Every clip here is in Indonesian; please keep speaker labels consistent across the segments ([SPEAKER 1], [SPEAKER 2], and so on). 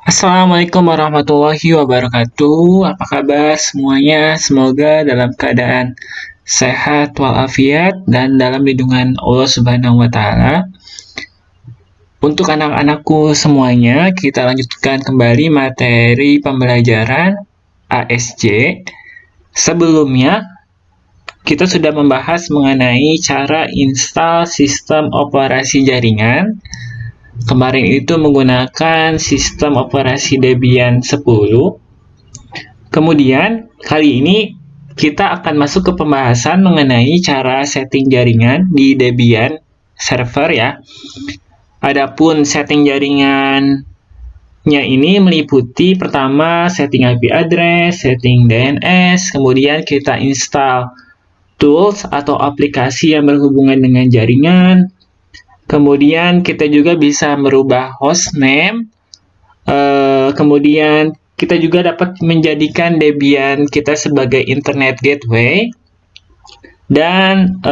[SPEAKER 1] Assalamualaikum warahmatullahi wabarakatuh. Apa kabar semuanya? Semoga dalam keadaan sehat walafiat dan dalam lindungan Allah Subhanahu wa taala. Untuk anak-anakku semuanya, kita lanjutkan kembali materi pembelajaran ASJ. Sebelumnya, kita sudah membahas mengenai cara install sistem operasi jaringan. Kemarin itu menggunakan sistem operasi Debian 10. Kemudian, kali ini kita akan masuk ke pembahasan mengenai cara setting jaringan di Debian server ya. Adapun setting jaringannya ini meliputi pertama setting IP address, setting DNS, kemudian kita install tools atau aplikasi yang berhubungan dengan jaringan. Kemudian kita juga bisa merubah hostname. Kemudian kita juga dapat menjadikan Debian kita sebagai internet gateway. Dan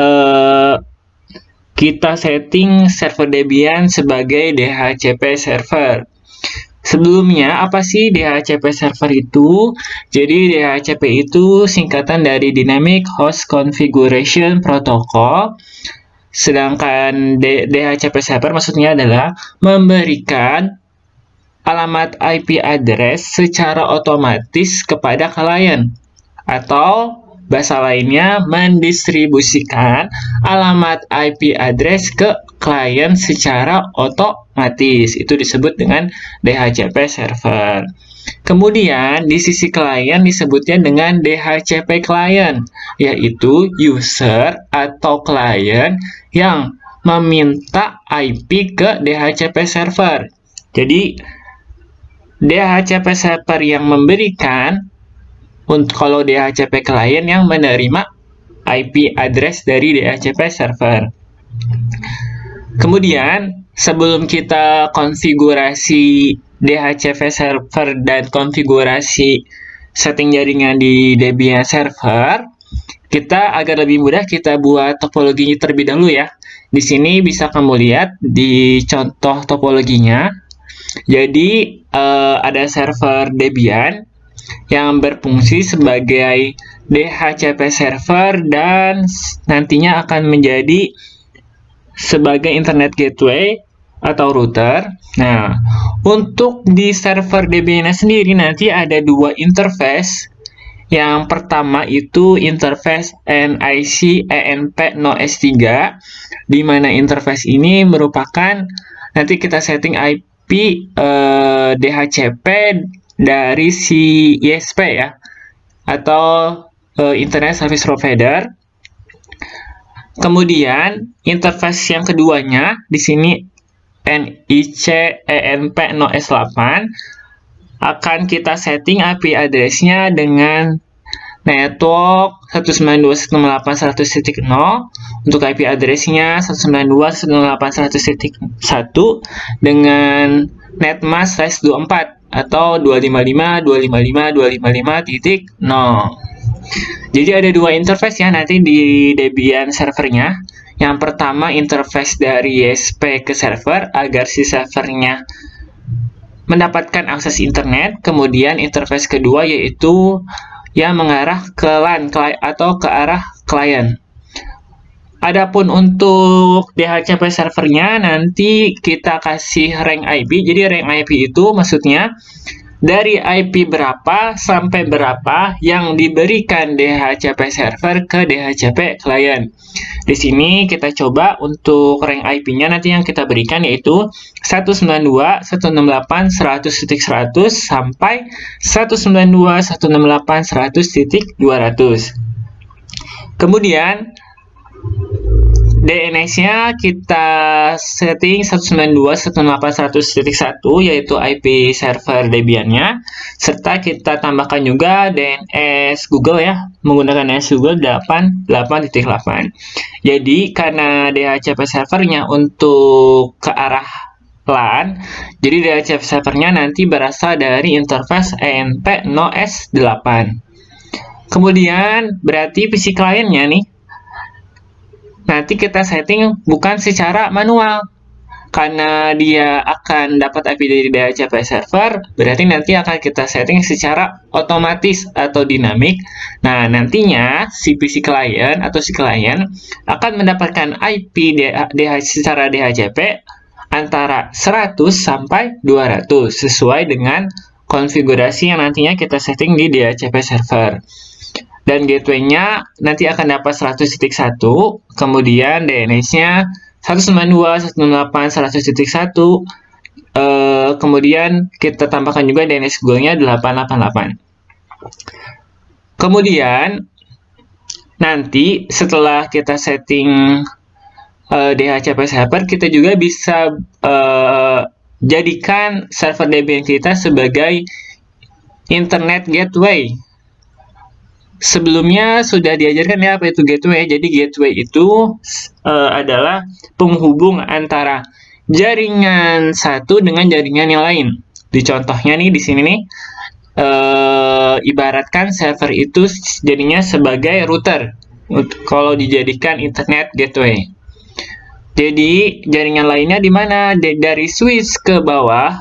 [SPEAKER 1] kita setting server Debian sebagai DHCP server. Sebelumnya, apa sih DHCP server itu? Jadi, DHCP itu singkatan dari Dynamic Host Configuration Protocol. Sedangkan DHCP server maksudnya adalah memberikan alamat IP address secara otomatis kepada klien, atau bahasa lainnya mendistribusikan alamat IP address ke klien secara otomatis. Itu disebut dengan DHCP server. Kemudian di sisi klien disebutnya dengan DHCP client, yaitu user atau klien yang meminta IP ke DHCP server. Jadi DHCP server yang memberikan, kalau DHCP client yang menerima IP address dari DHCP server. Kemudian, sebelum kita konfigurasi DHCP server dan konfigurasi setting jaringan di Debian server, kita agar lebih mudah kita buat topologinya terlebih dahulu ya. Di sini bisa kamu lihat di contoh topologinya. Jadi ada server Debian yang berfungsi sebagai DHCP server dan nantinya akan menjadi sebagai internet gateway atau router. Nah, untuk di server Debian sendiri nanti ada dua interface. Yang pertama itu interface NIC ENP No S3, di mana interface ini merupakan nanti kita setting IP DHCP dari si ISP ya, atau Internet Service Provider. Kemudian interface yang keduanya di sini NIC ENP No S8 akan kita setting IP address-nya dengan network 192.168.100.0. Untuk IP address-nya 192.168.100.1 dengan netmask/24 atau 255.255.255.0. Jadi ada dua interface ya nanti di Debian servernya. Yang pertama interface dari ISP ke server agar si servernya mendapatkan akses internet. Kemudian interface kedua yaitu yang mengarah ke LAN atau ke arah klien. Adapun untuk DHCP servernya nanti kita kasih rank IP. Jadi rank IP itu maksudnya dari IP berapa sampai berapa yang diberikan DHCP server ke DHCP klien. Di sini kita coba untuk rank IP-nya nanti yang kita berikan yaitu 192.168.100.100 sampai 192.168.100.200. Kemudian DNS-nya kita setting 192.168.100.1 yaitu IP server Debian-nya, serta kita tambahkan juga DNS Google ya, menggunakan DNS Google 88.8. Jadi karena DHCP servernya untuk ke arah LAN, jadi DHCP servernya nanti berasal dari interface ENP No S8. Kemudian berarti PC kliennya nih nanti kita setting bukan secara manual, karena dia akan dapat IP dari DHCP server, berarti nanti akan kita setting secara otomatis atau dinamik. Nah, nantinya si PC client atau si klien akan mendapatkan IP secara DHCP antara 100 sampai 200 sesuai dengan konfigurasi yang nantinya kita setting di DHCP server. Dan gateway-nya nanti akan dapat 100.1, kemudian DNS-nya 192.168.100.1, kemudian kita tambahkan juga DNS Google-nya 888. Kemudian nanti setelah kita setting DHCP server, kita juga bisa jadikan server Debian kita sebagai internet gateway. Sebelumnya sudah diajarkan ya apa itu gateway. Jadi gateway itu adalah penghubung antara jaringan satu dengan jaringan yang lain. Di contohnya nih di sini nih, ibaratkan server itu jadinya sebagai router kalau dijadikan internet gateway. Jadi jaringan lainnya di mana? Dari switch ke bawah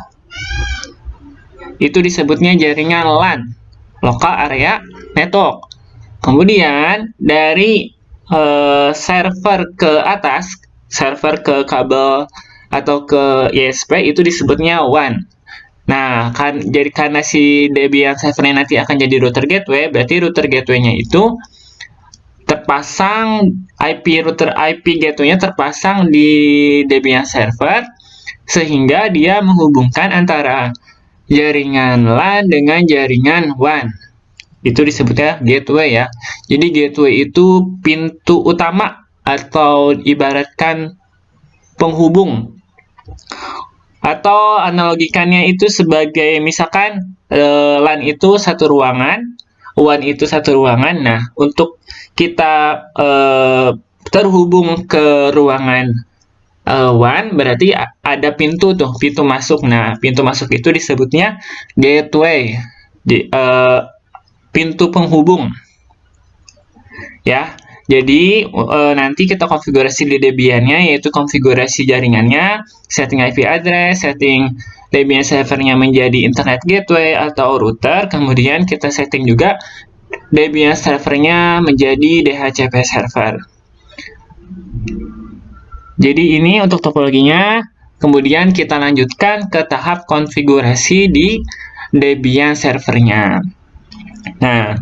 [SPEAKER 1] itu disebutnya jaringan LAN, local area network. Kemudian dari server ke atas, server ke kabel atau ke ISP itu disebutnya WAN. Nah, jadi karena si Debian servernya nanti akan jadi router gateway, berarti router gateway-nya itu terpasang router IP gateway-nya terpasang di Debian server, sehingga dia menghubungkan antara jaringan LAN dengan jaringan WAN. Itu disebutnya gateway ya. Jadi gateway itu pintu utama atau ibaratkan penghubung. Atau analogikannya itu sebagai misalkan LAN itu satu ruangan, WAN itu satu ruangan. Nah, untuk kita terhubung ke ruangan WAN berarti ada pintu tuh, pintu masuk. Nah, pintu masuk itu disebutnya gateway. Pintu penghubung ya. Jadi nanti kita konfigurasi di Debian-nya, yaitu konfigurasi jaringannya, setting IP address, setting Debian servernya menjadi internet gateway atau router, kemudian kita setting juga Debian servernya menjadi DHCP server. Jadi ini untuk topologinya. Kemudian kita lanjutkan ke tahap konfigurasi di Debian servernya. Nah,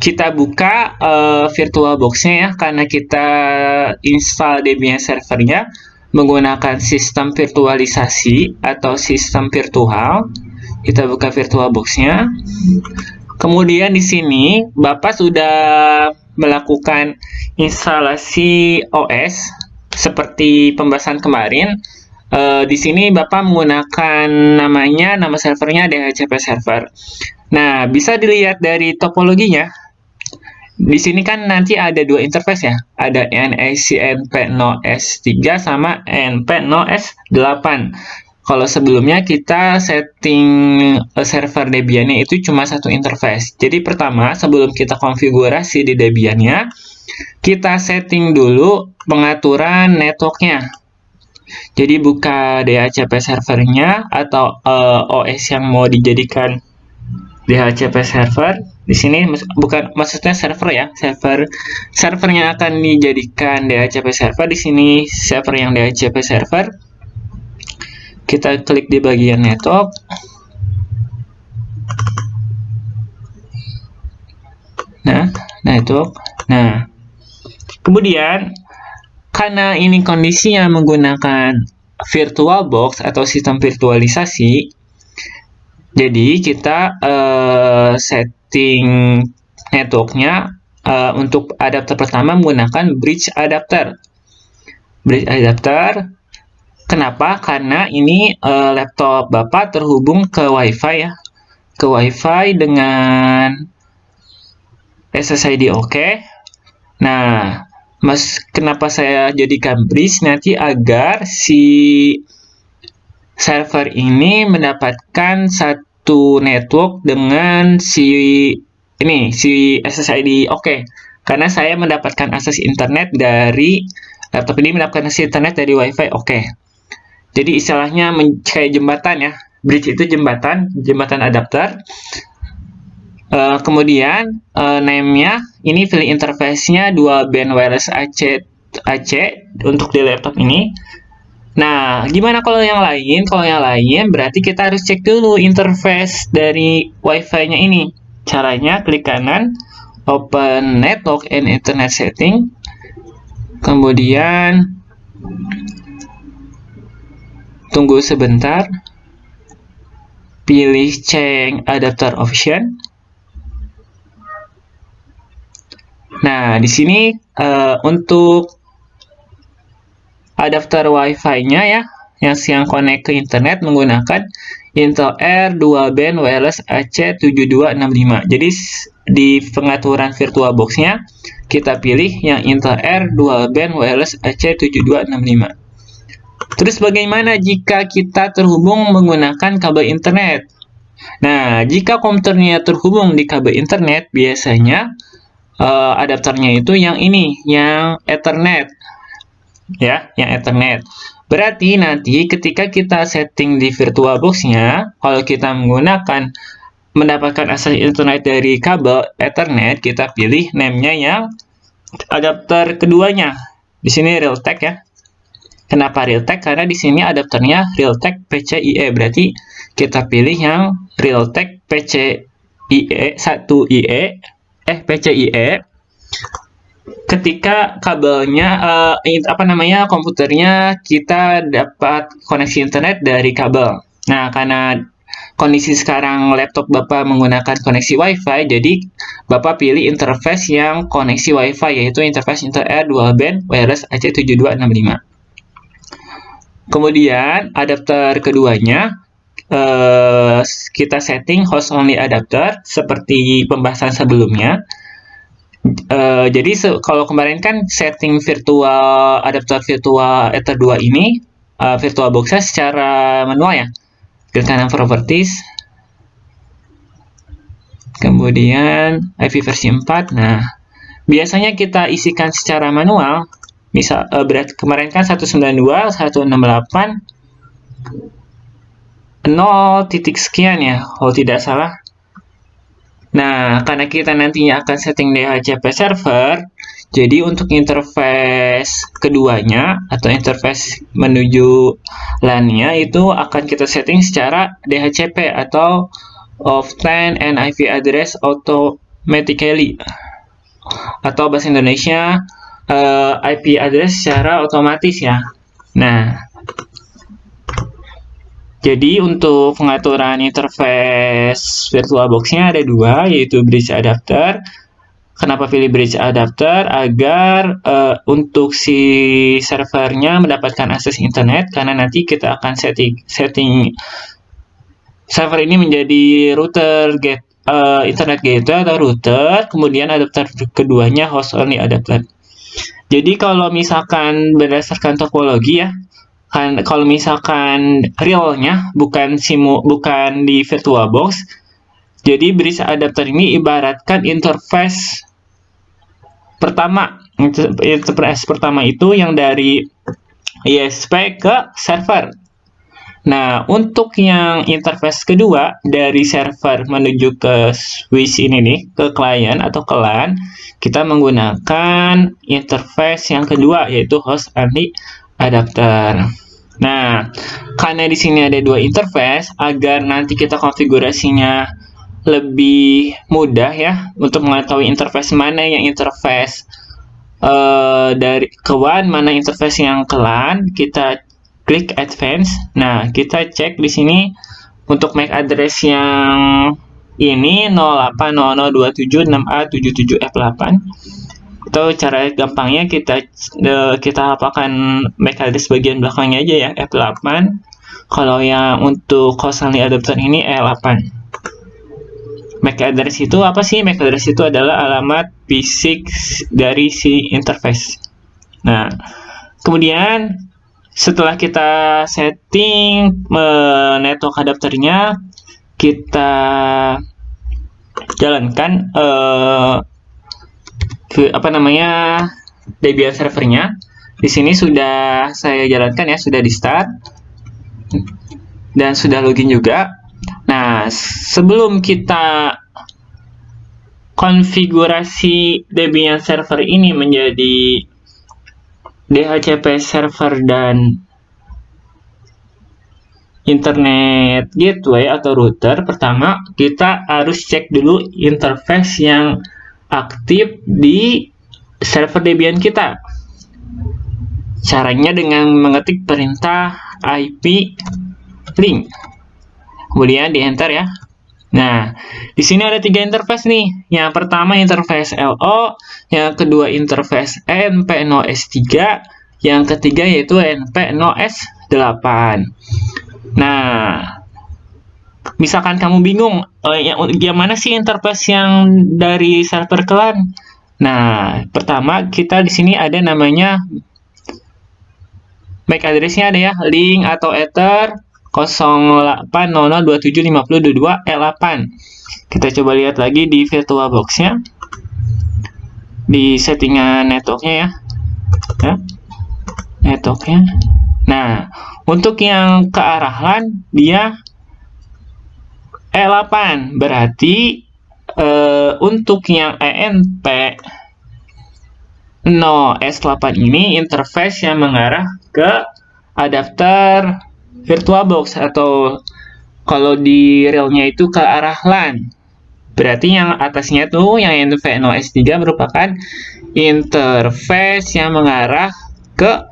[SPEAKER 1] kita buka VirtualBox-nya ya, karena kita install Debian servernya menggunakan sistem virtualisasi atau sistem virtual. Kita buka VirtualBox-nya. Kemudian di sini Bapak sudah melakukan instalasi OS seperti pembahasan kemarin. Di sini Bapak menggunakan nama servernya DHCP server. Nah, bisa dilihat dari topologinya. Di sini kan nanti ada dua interface ya. Ada NIC NP0S3 sama NP0S8. Kalau sebelumnya kita setting server Debian-nya itu cuma satu interface. Jadi pertama, sebelum kita konfigurasi di Debian-nya, kita setting dulu pengaturan network-nya. Jadi buka DHCP servernya atau OS yang mau dijadikan DHCP server. Di sini bukan maksudnya server ya, servernya akan dijadikan DHCP server. Di sini server yang DHCP server. Kita klik di bagian network. Nah, network. Nah, kemudian karena ini kondisinya menggunakan VirtualBox atau sistem virtualisasi, jadi kita setting networknya untuk adapter pertama menggunakan bridge adapter. Bridge adapter, kenapa? Karena ini laptop Bapak terhubung ke WiFi ya, ke WiFi dengan SSID oke. Nah, kenapa saya jadikan bridge nanti agar si server ini mendapatkan satu network dengan si SSID oke. Karena saya mendapatkan akses internet dari laptop ini, mendapatkan akses internet dari WiFi oke. Jadi istilahnya kayak jembatan ya. Bridge itu jembatan adapter. Kemudian name-nya ini pilih interface-nya 2 band wireless AC untuk di laptop ini. Nah, gimana kalau yang lain? Kalau yang lain berarti kita harus cek dulu interface dari Wi-Fi-nya ini. Caranya klik kanan, open network and internet setting. Kemudian tunggu sebentar. Pilih change adapter option. Nah, di sini untuk adapter Wi-Fi-nya ya, yang connect ke internet menggunakan Intel R 2 band wireless AC7265. Jadi di pengaturan VirtualBox-nya kita pilih yang Intel R 2 band wireless AC7265. Terus bagaimana jika kita terhubung menggunakan kabel internet? Nah, jika komputernya terhubung di kabel internet, biasanya adapternya itu yang ini, yang Ethernet. Ya, yang Ethernet. Berarti nanti ketika kita setting di VirtualBox-nya, kalau kita mendapatkan akses internet dari kabel Ethernet, kita pilih name-nya yang adapter keduanya. Di sini Realtek ya. Kenapa Realtek? Karena di sini adapternya Realtek PCIe. Berarti kita pilih yang Realtek PCIe 1IE PCIe. Ketika kabelnya komputernya kita dapat koneksi internet dari kabel. Nah, karena kondisi sekarang laptop Bapak menggunakan koneksi Wi-Fi, jadi Bapak pilih interface yang koneksi Wi-Fi, yaitu interface Intel R Dual Band Wireless AC7265. Kemudian adapter keduanya kita setting host only adapter seperti pembahasan sebelumnya. Jadi kalau kemarin kan setting adapter virtual Ether 2 ini VirtualBox-nya secara manual ya. Klik kanan properties. Kemudian IP versi 4. Nah, biasanya kita isikan secara manual. Misal kemarin kan 192.168 0 titik sekian ya, kalau tidak salah. Nah, karena kita nantinya akan setting DHCP server, jadi untuk interface keduanya atau interface menuju LAN-nya itu akan kita setting secara DHCP atau Obtain an IP address automatically, atau bahasa Indonesia IP address secara otomatis ya. Nah, jadi untuk pengaturan interface VirtualBox-nya ada dua, yaitu bridge adapter. Kenapa pilih bridge adapter? Agar untuk si servernya mendapatkan akses internet, karena nanti kita akan setting server ini menjadi router internet gateway atau router, kemudian adapter keduanya host only adapter. Jadi kalau misalkan berdasarkan topologi ya, kalau misalkan realnya bukan di VirtualBox, jadi bridge adapter ini ibaratkan interface pertama. Interface pertama itu yang dari ISP ke server. Nah, untuk yang interface kedua dari server menuju ke switch ini nih, ke client atau ke LAN, kita menggunakan interface yang kedua, yaitu host only adapter. Nah, karena di sini ada dua interface, agar nanti kita konfigurasinya lebih mudah ya, untuk mengetahui interface mana yang interface dari ke WAN, mana interface yang ke LAN, kita klik advance. Nah, kita cek di sini untuk MAC address yang ini 080027.6A77F8. Atau cara gampangnya kita hafalkan MAC address bagian belakangnya aja ya, F8. Kalau yang untuk host only adapter ini E8. MAC address itu apa sih? MAC address itu adalah alamat fisik dari si interface. Nah, kemudian setelah kita setting network adapternya, kita jalankan Debian servernya. Di sini sudah saya jalankan ya, sudah di start. dan sudah login juga. Nah, sebelum kita konfigurasi Debian server ini menjadi DHCP server dan internet gateway atau router, pertama kita harus cek dulu interface yang aktif di server Debian kita. Caranya dengan mengetik perintah IP link, kemudian di enter ya. Nah, di sini ada 3 interface nih. Yang pertama interface LO, yang kedua interface npnos3, yang ketiga yaitu npnos8. Nah, misalkan kamu bingung, yang mana sih interface yang dari server kalian? Nah, pertama kita di sini ada namanya MAC address-nya ada ya, link atau ether 0800275022L8. Kita coba lihat lagi di VirtualBox-nya, di settingan network-nya ya. Network-nya. Nah, untuk yang ke arah LAN dia E8, berarti untuk yang ENP S8 ini interface yang mengarah ke adapter VirtualBox, atau kalau di realnya itu ke arah LAN. Berarti yang atasnya tuh yang npnos3 merupakan interface yang mengarah ke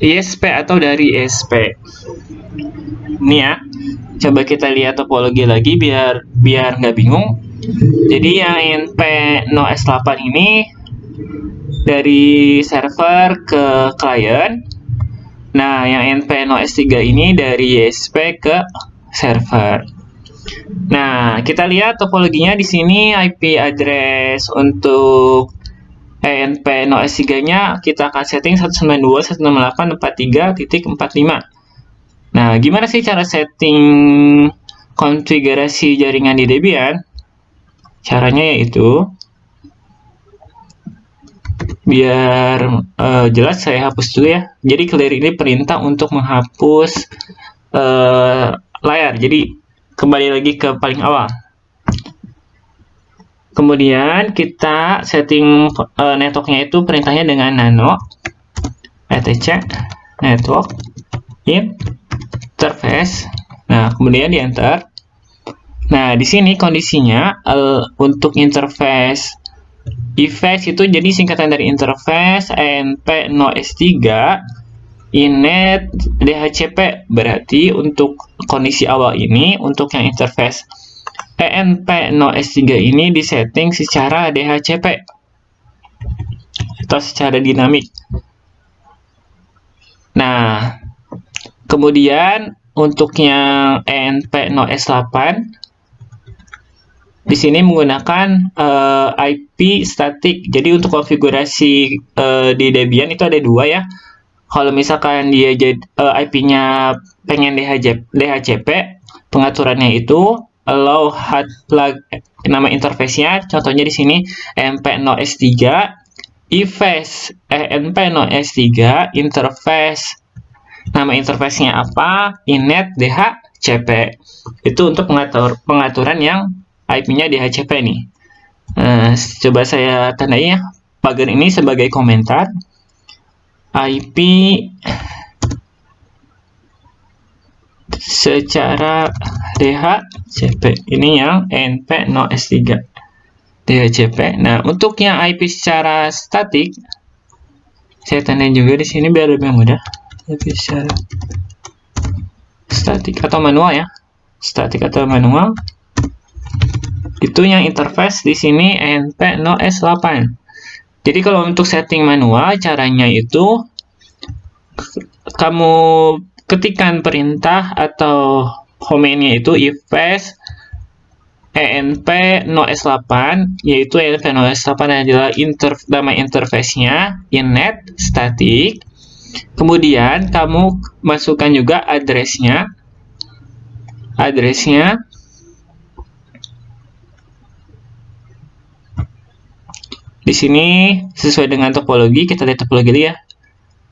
[SPEAKER 1] ISP atau dari ISP. Ini ya. Coba kita lihat topologi lagi biar nggak bingung. Jadi yang npnos8 ini dari server ke klien. Nah, yang npnos3 ini dari ISP ke server. Nah, kita lihat topologinya di sini. IP address untuk npnos3-nya kita akan setting 192.168.43.45. Nah, gimana sih cara setting konfigurasi jaringan di Debian? Caranya yaitu, biar jelas saya hapus dulu ya. Jadi clear ini perintah untuk menghapus layar. Jadi kembali lagi ke paling awal. Kemudian kita setting networknya itu perintahnya dengan nano etc network interface. Nah, kemudian di enter. Nah, di sini kondisinya untuk interface IFS itu jadi singkatan dari interface npnos3 inet DHCP. Berarti untuk kondisi awal ini, untuk yang interface npnos3 ini disetting secara DHCP atau secara dinamik. Nah, kemudian untuk yang npnos8 di sini menggunakan IP static. Jadi untuk konfigurasi di Debian itu ada 2 ya. Kalau misalkan dia IP-nya pengen DHCP, pengaturannya itu allow hard plug nama interface-nya. Contohnya di sini npnos3 IFS npnos3 interface. Nama interface-nya apa? Inet DHCP. Itu untuk pengaturan yang IP-nya DHCP nih. Coba saya tandai ya pagar ini sebagai komentar. IP secara DHCP. Ini yang npnos3 DHCP. Nah, untuk yang IP secara statik, saya tandai juga di sini biar lebih mudah. IP secara statik atau manual ya. Statik atau manual. Itu yang interface di sini npnos8. Jadi kalau untuk setting manual, caranya itu kamu ketikkan perintah atau command-nya itu ifs npnos8, yaitu npnos8 adalah nama interface-nya inet static. Kemudian kamu masukkan juga address-nya. Di sini sesuai dengan topologi, kita lihat topologi ya.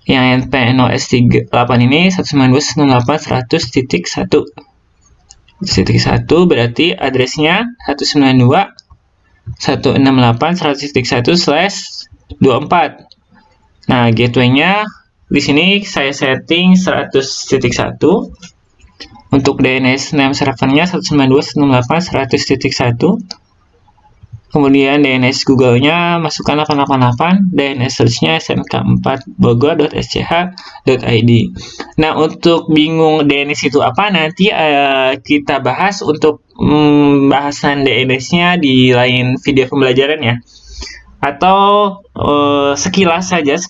[SPEAKER 1] Yang NP0S38 ini 192.168.100.1. 1.1 berarti addressnya 192.168.100.1/24. Nah, gateway-nya di sini saya setting 100.1. Untuk DNS name servernya 192.168.100.1. Kemudian DNS Google-nya masukkan 888, DNS search-nya smk4bogor.sch.id. Nah, untuk bingung DNS itu apa, nanti kita bahas untuk bahasan DNS-nya di lain video pembelajaran ya. Atau sekilas saja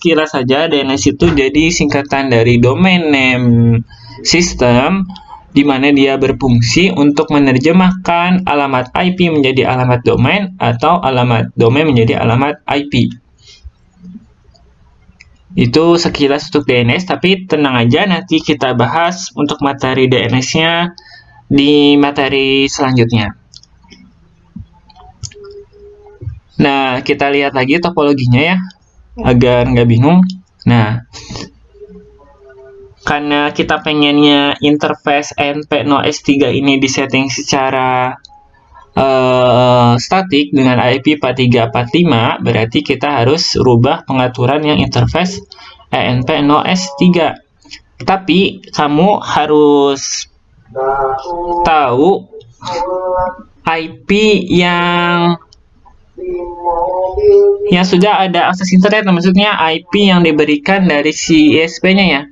[SPEAKER 1] DNS itu jadi singkatan dari domain name system, di mana dia berfungsi untuk menerjemahkan alamat IP menjadi alamat domain atau alamat domain menjadi alamat IP. Itu sekilas untuk DNS, tapi tenang aja, nanti kita bahas untuk materi DNS-nya di materi selanjutnya. Nah, kita lihat lagi topologinya ya, agar nggak bingung. Nah, karena kita pengennya interface NP0S3 ini disetting secara statik dengan IP 4345, berarti kita harus rubah pengaturan yang interface NP0S3. Tapi kamu harus tahu IP yang sudah ada akses internet, maksudnya IP yang diberikan dari si ISP-nya ya.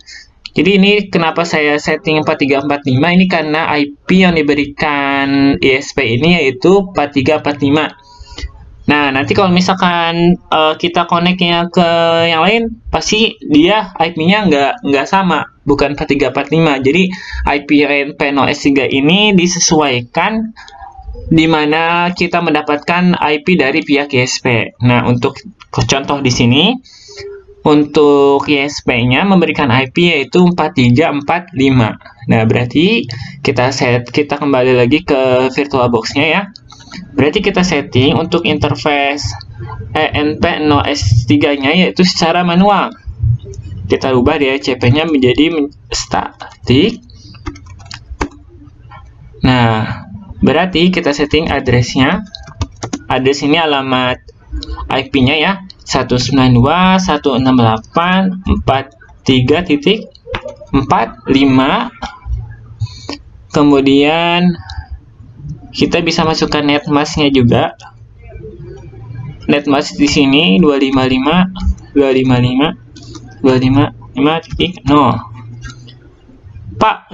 [SPEAKER 1] Jadi ini kenapa saya setting 4345, ini karena IP yang diberikan ISP ini yaitu 4345. Nah, nanti kalau misalkan kita connect-nya ke yang lain, pasti dia IP-nya nggak sama, bukan 4345. Jadi IP NP0S3 ini disesuaikan di mana kita mendapatkan IP dari pihak ISP. Nah, untuk contoh di sini, untuk ISP-nya memberikan IP yaitu 4345. Nah, berarti kita kembali lagi ke VirtualBox-nya ya. Berarti kita setting untuk interface NP0S3-nya yaitu secara manual. Kita ubah DHCP-nya menjadi static. Nah, berarti kita setting address-nya. Address ini alamat IP-nya ya, 192.168.43.45. Kemudian kita bisa masukkan netmask-nya juga. Netmask di sini 255.255.255.0. Pak,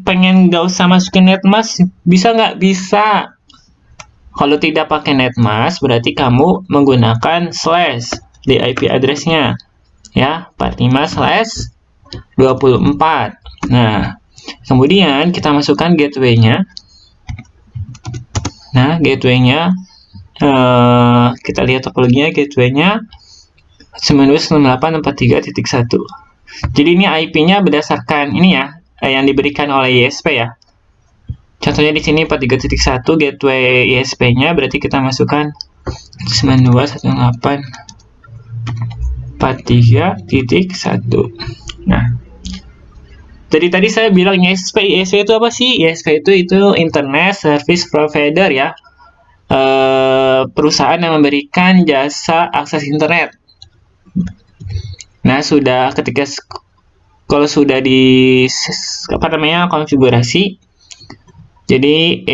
[SPEAKER 1] pengen nggak usah masukin netmask, bisa nggak? Bisa. Kalau tidak pakai netmask, berarti kamu menggunakan slash di IP address-nya. Ya, 45/24. Nah, kemudian kita masukkan gateway-nya. Nah, gateway-nya, kita lihat topologinya, gateway-nya 192.168.43.1. Jadi ini IP-nya berdasarkan ini ya, yang diberikan oleh ISP ya. Contohnya di sini 43.1 gateway ISP-nya, berarti kita masukkan 192.168.43.1. Nah, tadi saya bilang ISP itu apa sih? ISP itu Internet Service Provider ya, perusahaan yang memberikan jasa akses internet. Nah, kalau sudah di konfigurasi, jadi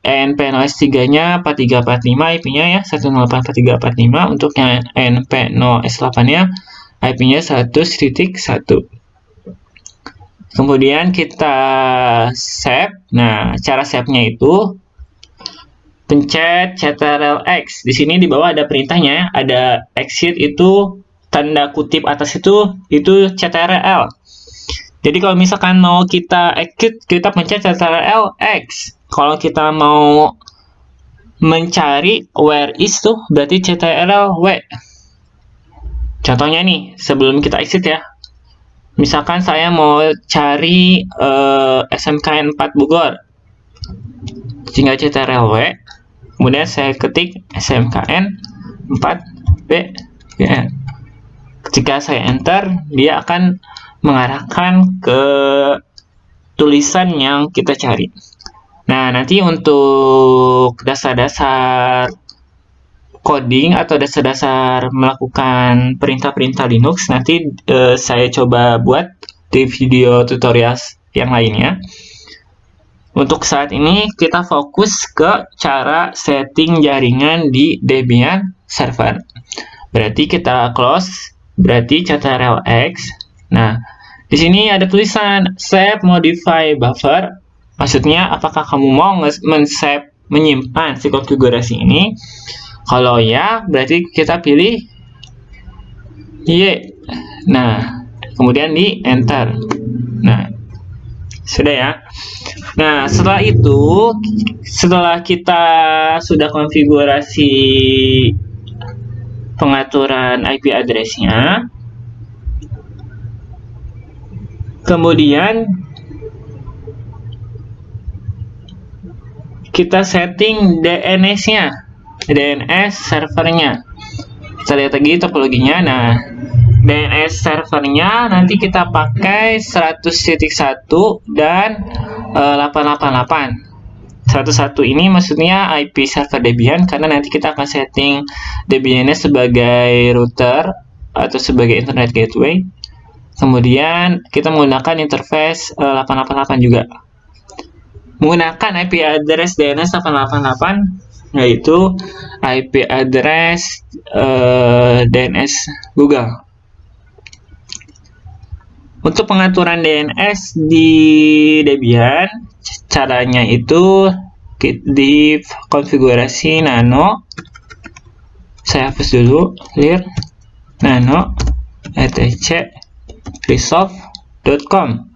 [SPEAKER 1] NP0S3-nya 4345 IP-nya ya, 192.168.43.45. Untuk yang NP0S8-nya IP-nya 100.1. Kemudian kita save. Nah, cara save-nya itu pencet Ctrl+X. Di sini di bawah ada perintahnya, ada exit, itu tanda kutip atas itu Ctrl. Jadi kalau misalkan mau kita exit, kita pencet Ctrl+X. Kalau kita mau mencari where is tuh, berarti Ctrl+W. Contohnya nih, sebelum kita exit ya. Misalkan saya mau cari SMKN 4 Bogor. Tinggal Ctrl+W. Kemudian saya ketik SMKN 4 BGN. Ketika saya enter, dia akan mengarahkan ke tulisan yang kita cari. Nah, nanti untuk dasar-dasar coding atau dasar-dasar melakukan perintah-perintah Linux, nanti saya coba buat di video tutorial yang lainnya. Untuk saat ini kita fokus ke cara setting jaringan di Debian server. Berarti kita close, berarti Ctrl X. Nah, di sini ada tulisan save modify buffer. Maksudnya apakah kamu mau men-save, menyimpan si konfigurasi ini? Kalau ya, berarti kita pilih Y. Nah, kemudian di enter. Nah, sudah ya. Nah, setelah itu, setelah kita sudah konfigurasi pengaturan IP address-nya, kemudian kita setting DNS-nya, DNS servernya. Kita lihat lagi topologinya. Nah, DNS servernya nanti kita pakai 100.1 dan 888. 101 ini maksudnya IP server Debian, karena nanti kita akan setting Debian-nya sebagai router atau sebagai internet gateway. Kemudian kita menggunakan interface 888 juga. Menggunakan IP address DNS 888, yaitu IP address DNS Google. Untuk pengaturan DNS di Debian, caranya itu di konfigurasi nano. Saya hapus dulu, clear nano etc resolve.com.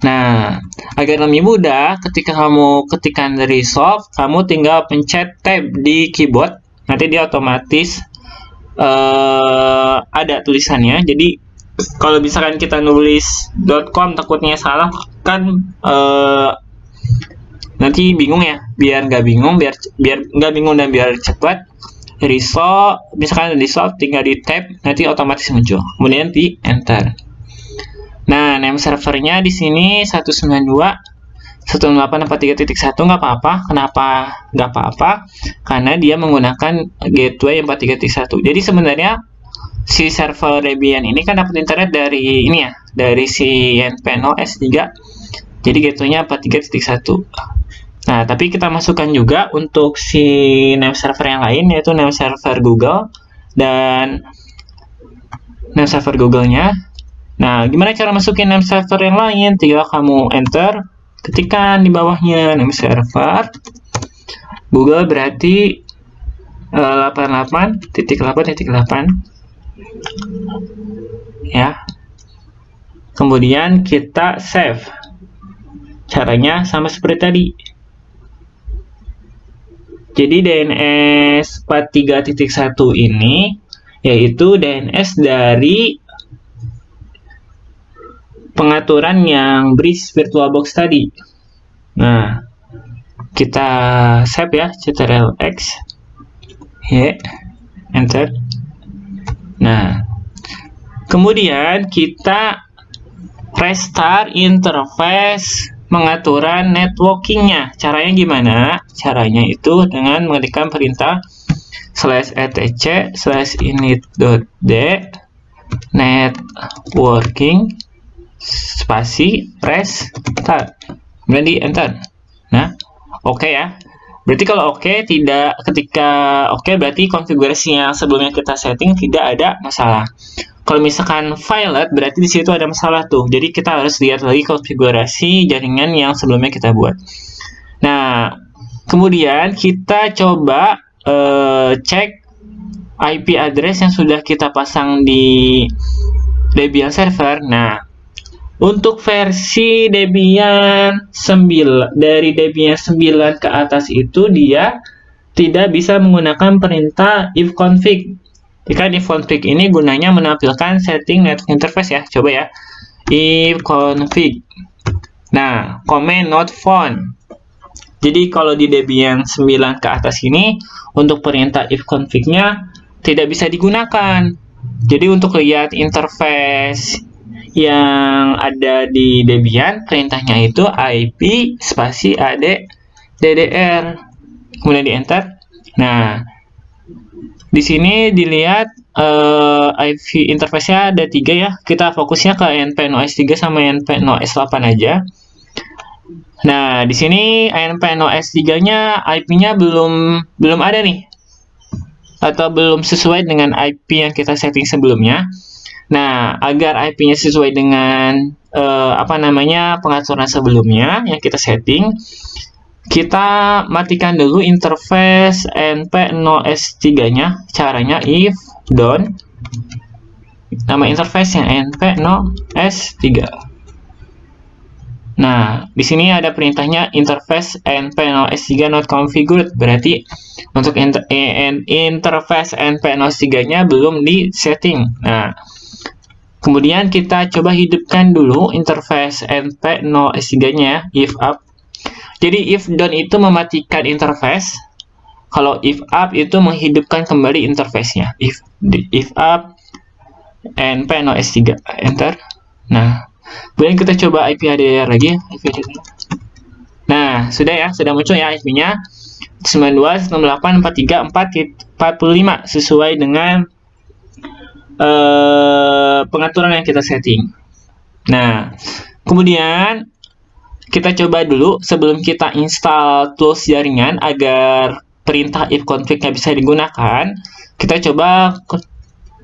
[SPEAKER 1] Nah, agar lebih mudah, ketika kamu ketikkan resolve, kamu tinggal pencet tab di keyboard. Nanti dia otomatis ada tulisannya. Jadi kalau misalkan kita nulis .com takutnya salah kan, nanti bingung ya. Biar nggak bingung, biar nggak bingung dan biar cepat, resolve, misalkan resolve tinggal di tab, nanti otomatis muncul. Kemudian di enter. Nah, name servernya di sini 192.168.43.1 nggak apa-apa. Kenapa nggak apa-apa? Karena dia menggunakan gateway 43.1. Jadi sebenarnya si server Debian ini kan dapat internet dari ini ya, dari si npno S3. Jadi gateway-nya 43.1. Nah, tapi kita masukkan juga untuk si name server yang lain, yaitu name server Google dan name server Google-nya. Nah, gimana cara masukin name server yang lain? Tinggal kamu enter, ketikkan di bawahnya name server Google, berarti 88.8.8 ya. Kemudian kita save. Caranya sama seperti tadi. Jadi DNS 43.1 ini yaitu DNS dari pengaturan yang bridge VirtualBox tadi. Nah, kita save ya, Ctrl X, enter. Nah, kemudian kita restart interface pengaturan networkingnya. Caranya gimana? Caranya itu dengan mengetikkan perintah /etc/init.d networking spasi restart, kemudian di enter. Nah, oke ya. Berarti kalau oke, tidak, ketika oke berarti konfigurasi yang sebelumnya kita setting tidak ada masalah. Kalau misalkan violet, berarti di situ ada masalah tuh. Jadi kita harus lihat lagi konfigurasi jaringan yang sebelumnya kita buat. Nah, kemudian kita coba cek IP address yang sudah kita pasang di Debian server. Nah, untuk versi Debian 9, dari Debian 9 ke atas itu dia tidak bisa menggunakan perintah ifconfig. Jika ifconfig ini gunanya menampilkan setting network interface ya. Coba ya. Ifconfig. Nah, command not found. Jadi kalau di Debian 9 ke atas ini untuk perintah ifconfig-nya tidak bisa digunakan. Jadi untuk lihat interface yang ada di Debian, perintahnya itu IP spasi add ddr, kemudian di enter. Nah, di sini dilihat IP interface-nya ada 3 ya. Kita fokusnya ke npNoS 3 sama npNoS 8 aja. Nah, di sini npNoS 3-nya IP-nya belum ada nih, atau belum sesuai dengan IP yang kita setting sebelumnya. Nah, agar IP-nya sesuai dengan pengaturan sebelumnya yang kita setting, kita matikan dulu interface npNoS 3-nya. Caranya if done nama interface yang npNoS 3. Nah, di sini ada perintahnya interface npNoS 3 not configured. Berarti untuk interface npNoS 3-nya belum di setting. Nah, kemudian kita coba hidupkan dulu interface npNoS 3-nya, if up. Jadi if down itu mematikan interface, kalau if up itu menghidupkan kembali interface-nya. If up npNoS 3, enter. Nah, kemudian kita coba IP HDR lagi. Nah, sudah muncul ya IP-nya 92.168.43.445 sesuai dengan pengaturan yang kita setting. Nah, kemudian kita coba dulu sebelum kita install tools jaringan agar perintah if config-nya bisa digunakan, kita coba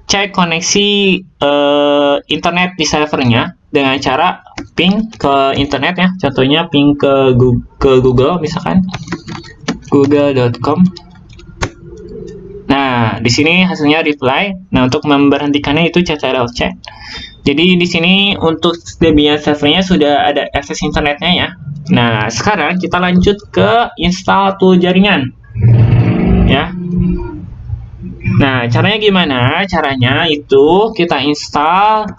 [SPEAKER 1] cek koneksi internet di servernya dengan cara ping ke internet ya. Contohnya ping ke Google, misalkan google.com. Nah, di sini hasilnya reply. Nah, untuk memberhentikannya itu ctrl C. Jadi di sini untuk Debian servernya sudah ada akses internetnya ya. Nah, sekarang kita lanjut ke install tool jaringan. Ya. Nah, caranya gimana? Caranya itu kita install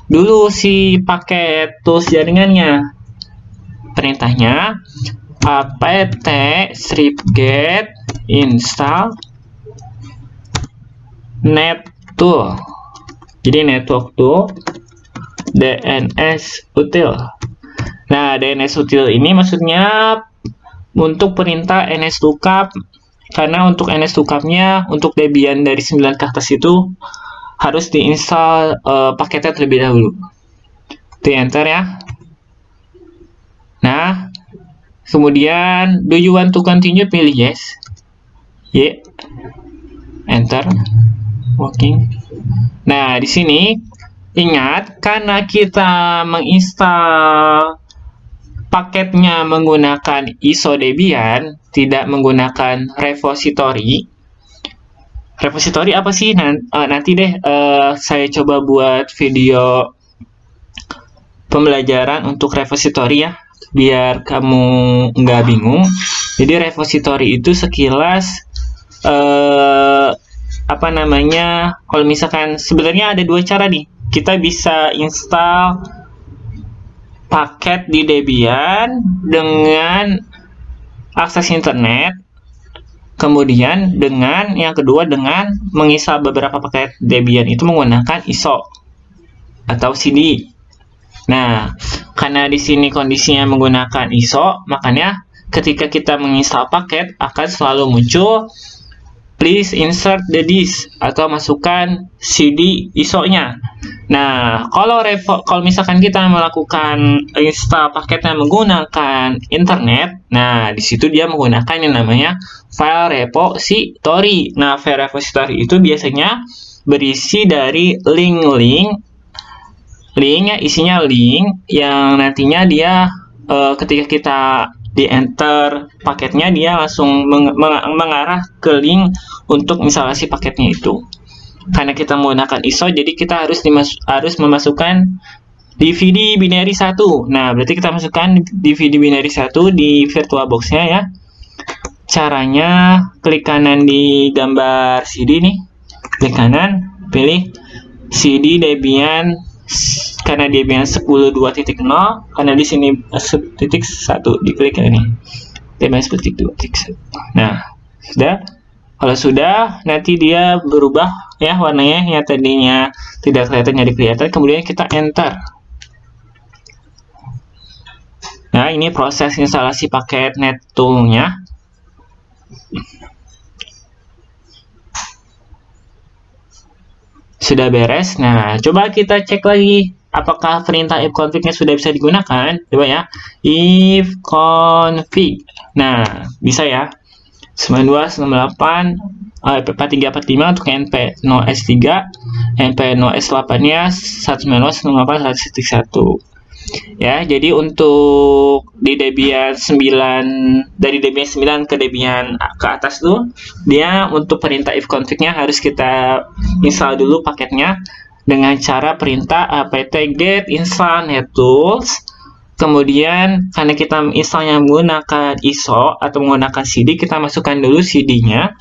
[SPEAKER 1] dulu si paket tools jaringannya. Perintahnya apt stripget install nettool. Jadi network tool DNS util. Nah, DNS util ini maksudnya untuk perintah nslookup, karena untuk nslookup-nya untuk Debian dari 9 ke atas itu harus diinstal paketnya terlebih dahulu. Di enter ya. Nah, kemudian do you want to continue, pilih yes. Enter. Working. Nah, di sini ingat, karena kita menginstal paketnya menggunakan ISO Debian, tidak menggunakan repository. Repository apa sih? Nanti deh saya coba buat video pembelajaran untuk repository ya, biar kamu nggak bingung. Jadi repository itu sekilas kalau misalkan sebenarnya ada 2 cara nih. Kita bisa install paket di Debian dengan akses internet. Kemudian yang kedua dengan menginstal beberapa paket Debian itu menggunakan ISO atau CD. Nah, karena di sini kondisinya menggunakan ISO, makanya ketika kita menginstal paket akan selalu muncul please insert the disk atau masukkan CD ISO-nya. Nah, kalau misalkan kita melakukan install paketnya menggunakan internet, nah di situ dia menggunakan yang namanya file repository. Nah, file repository itu biasanya berisi dari linknya isinya link yang nantinya dia ketika kita di enter paketnya, dia langsung mengarah ke link untuk instalasi paketnya itu. Karena kita menggunakan ISO, jadi kita harus memasukkan DVD binary 1. Nah, berarti kita masukkan DVD binary 1 di VirtualBox-nya ya. Caranya klik kanan di gambar CD nih. Klik kanan, pilih CD Debian, karena Debian 10.2.0, karena di sini 1.1 diklik ini. Debian 10.2.1. Nah, sudah. Kalau sudah, nanti dia berubah ya warnanya yang tadinya tidak kelihatan jadi kelihatan, kemudian kita enter. Nah, ini proses instalasi paket NetTool-nya. Sudah beres. Nah, coba kita cek lagi apakah perintah if config-nya sudah bisa digunakan. Coba ya, if config. Nah, bisa ya. 9298 4345 untuk NP no S3, NP no S8-nya 192.168.100.1. Ya, jadi untuk di Debian 9, dari Debian 9 ke Debian ke atas tuh, dia untuk perintah if config-nya harus kita install dulu paketnya dengan cara perintah apt get install nettools. Kemudian karena kita installnya menggunakan ISO atau menggunakan CD, kita masukkan dulu CD-nya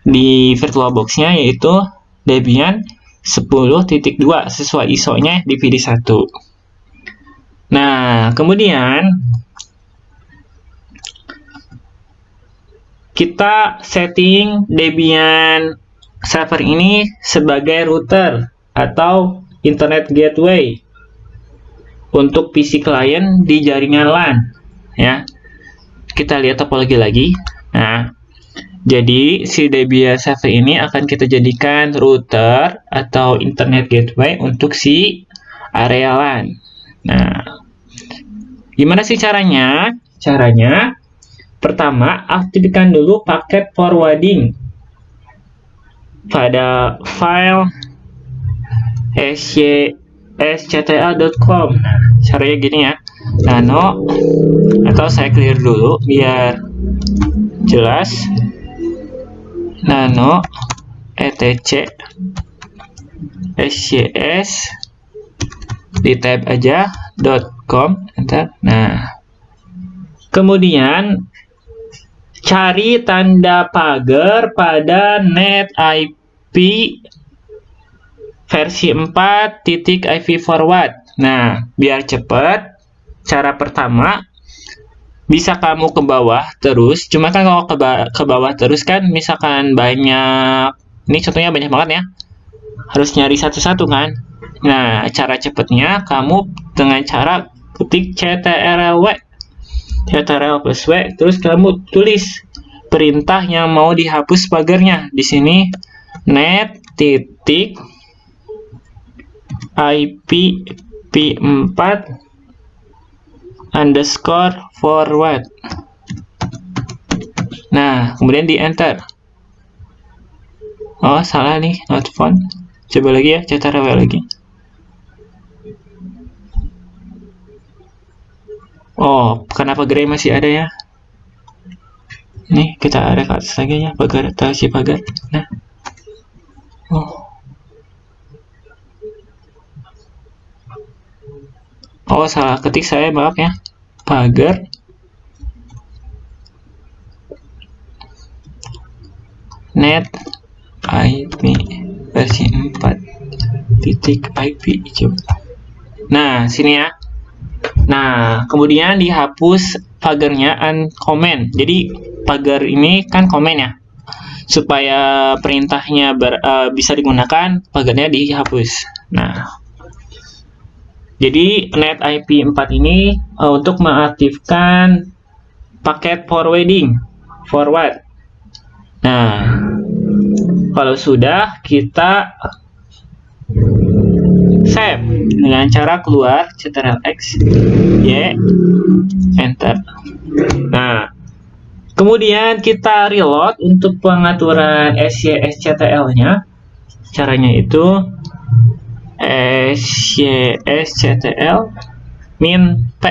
[SPEAKER 1] di VirtualBox-nya, yaitu Debian 10.2 sesuai ISO-nya DVD1. Nah, kemudian kita setting Debian server ini sebagai router atau internet gateway untuk PC client di jaringan LAN, ya. Kita lihat topologi lagi. Nah, jadi si Debian server ini akan kita jadikan router atau internet gateway untuk si area LAN. Nah, gimana sih caranya? Caranya, pertama, aktifkan dulu paket forwarding pada file sctl.com. Caranya gini ya, nano, atau saya clear dulu biar jelas, nano etc scs, di tab aja .com, enter. Nah, kemudian cari tanda pagar pada net IP versi 4 .ip forward. Nah, biar cepat, cara pertama bisa kamu ke bawah terus. Cuma kan kalau ke bawah terus kan misalkan banyak, ini contohnya banyak banget ya, harus nyari satu-satu kan. Nah, cara cepatnya kamu dengan cara ketik ctrl plus w, terus kamu tulis perintah yang mau dihapus pagarnya. Di sini net titik IP P4 underscore forward. Nah, kemudian di enter. Oh, salah nih, not found. Coba lagi ya, ctrl lagi. Oh, kenapa gray masih ada ya? Nih, kita ada ke atas lagi ya, pagar atau si pagar. Nah. Oh, salah ketik saya, maaf ya. Pagar net IP versi 4.ip. Coba. Nah, sini ya. Nah, kemudian dihapus pagarnya uncomment. Jadi pagar ini kan comment ya. Supaya perintahnya bisa digunakan, pagarnya dihapus. Nah, jadi net IP 4 ini untuk mengaktifkan paket forward. Nah, kalau sudah, kita save dengan cara keluar ctrl x y, enter. Nah, kemudian kita reload untuk pengaturan sctl-nya. Caranya itu sctl min p.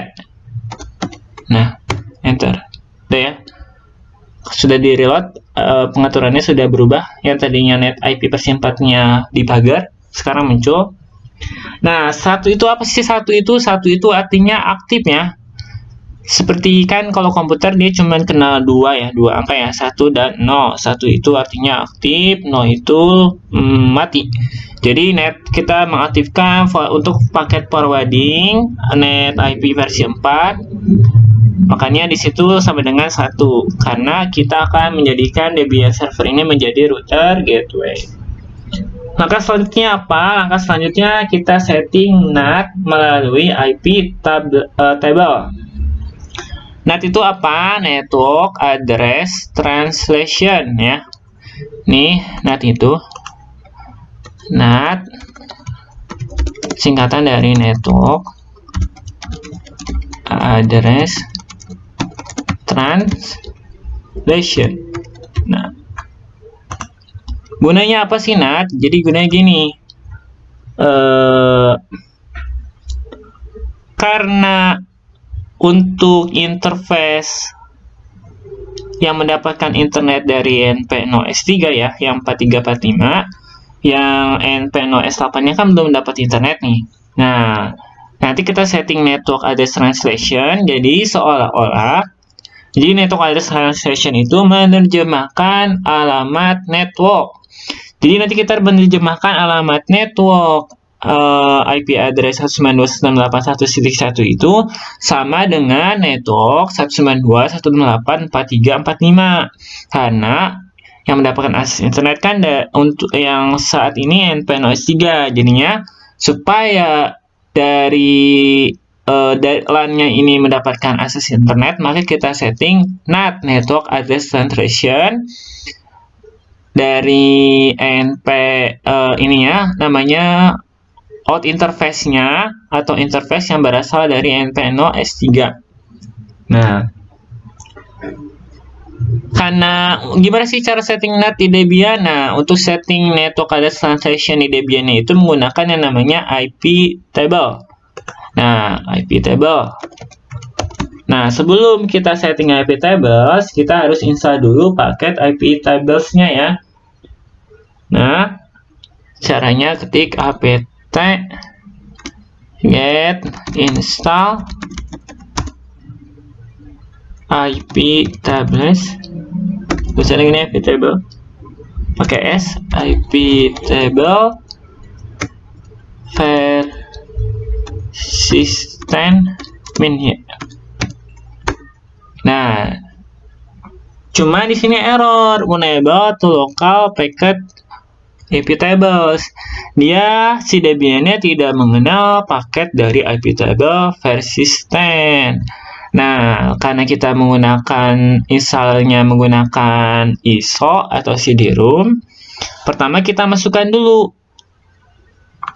[SPEAKER 1] Nah, enter. Udah ya. Sudah di reload, pengaturannya sudah berubah. Yang tadinya net IP versi 4-nya di pagar, sekarang muncul. Nah, satu itu apa sih? Satu itu artinya aktif ya. Seperti kan kalau komputer dia cuma kenal dua angka ya, 1 dan 0. 1 itu artinya aktif, 0 itu mati. Jadi net kita mengaktifkan untuk paket forwarding net IP versi 4. Makanya di situ sama dengan 1, karena kita akan menjadikan Debian server ini menjadi router gateway. Langkah selanjutnya apa? Langkah selanjutnya kita setting NAT melalui IP table. NAT itu apa? Network Address Translation ya. Nih, NAT itu. NAT singkatan dari Network Address Translation. Nah, gunanya apa sih NAT? Jadi gunanya gini. Karena untuk interface yang mendapatkan internet dari NP0 S3 ya, yang 4345, yang NP0 S8-nya kan belum dapat internet nih. Nah, nanti kita setting network address translation, jadi network address translation itu menerjemahkan alamat network. Jadi nanti kita menerjemahkan alamat network IP address 192.168.1.1 itu sama dengan network 192.168.43.45, karena yang mendapatkan akses internet kan untuk yang saat ini NP0 S3. Jadinya supaya dari LAN-nya ini mendapatkan akses internet, maka kita setting NAT network address translation dari NP ini ya, namanya out interface-nya atau interface yang berasal dari NP0 S3. Nah, karena gimana sih cara setting NAT di Debian? Nah, untuk setting network address translation di Debian itu menggunakan yang namanya IP table. Nah, IP table. Nah, sebelum kita setting IP tables, kita harus install dulu paket IP tables-nya ya. Nah, caranya ketik apt get install IP tables. Tulisannya gini, IP table pakai S, IP table persistent min ya. Nah, cuma di sini error unable to local packet IP tables. Dia si Debian-nya tidak mengenal paket dari IP table persistent. Nah, karena kita menggunakan installnya menggunakan ISO atau CD-ROM, pertama kita masukkan dulu.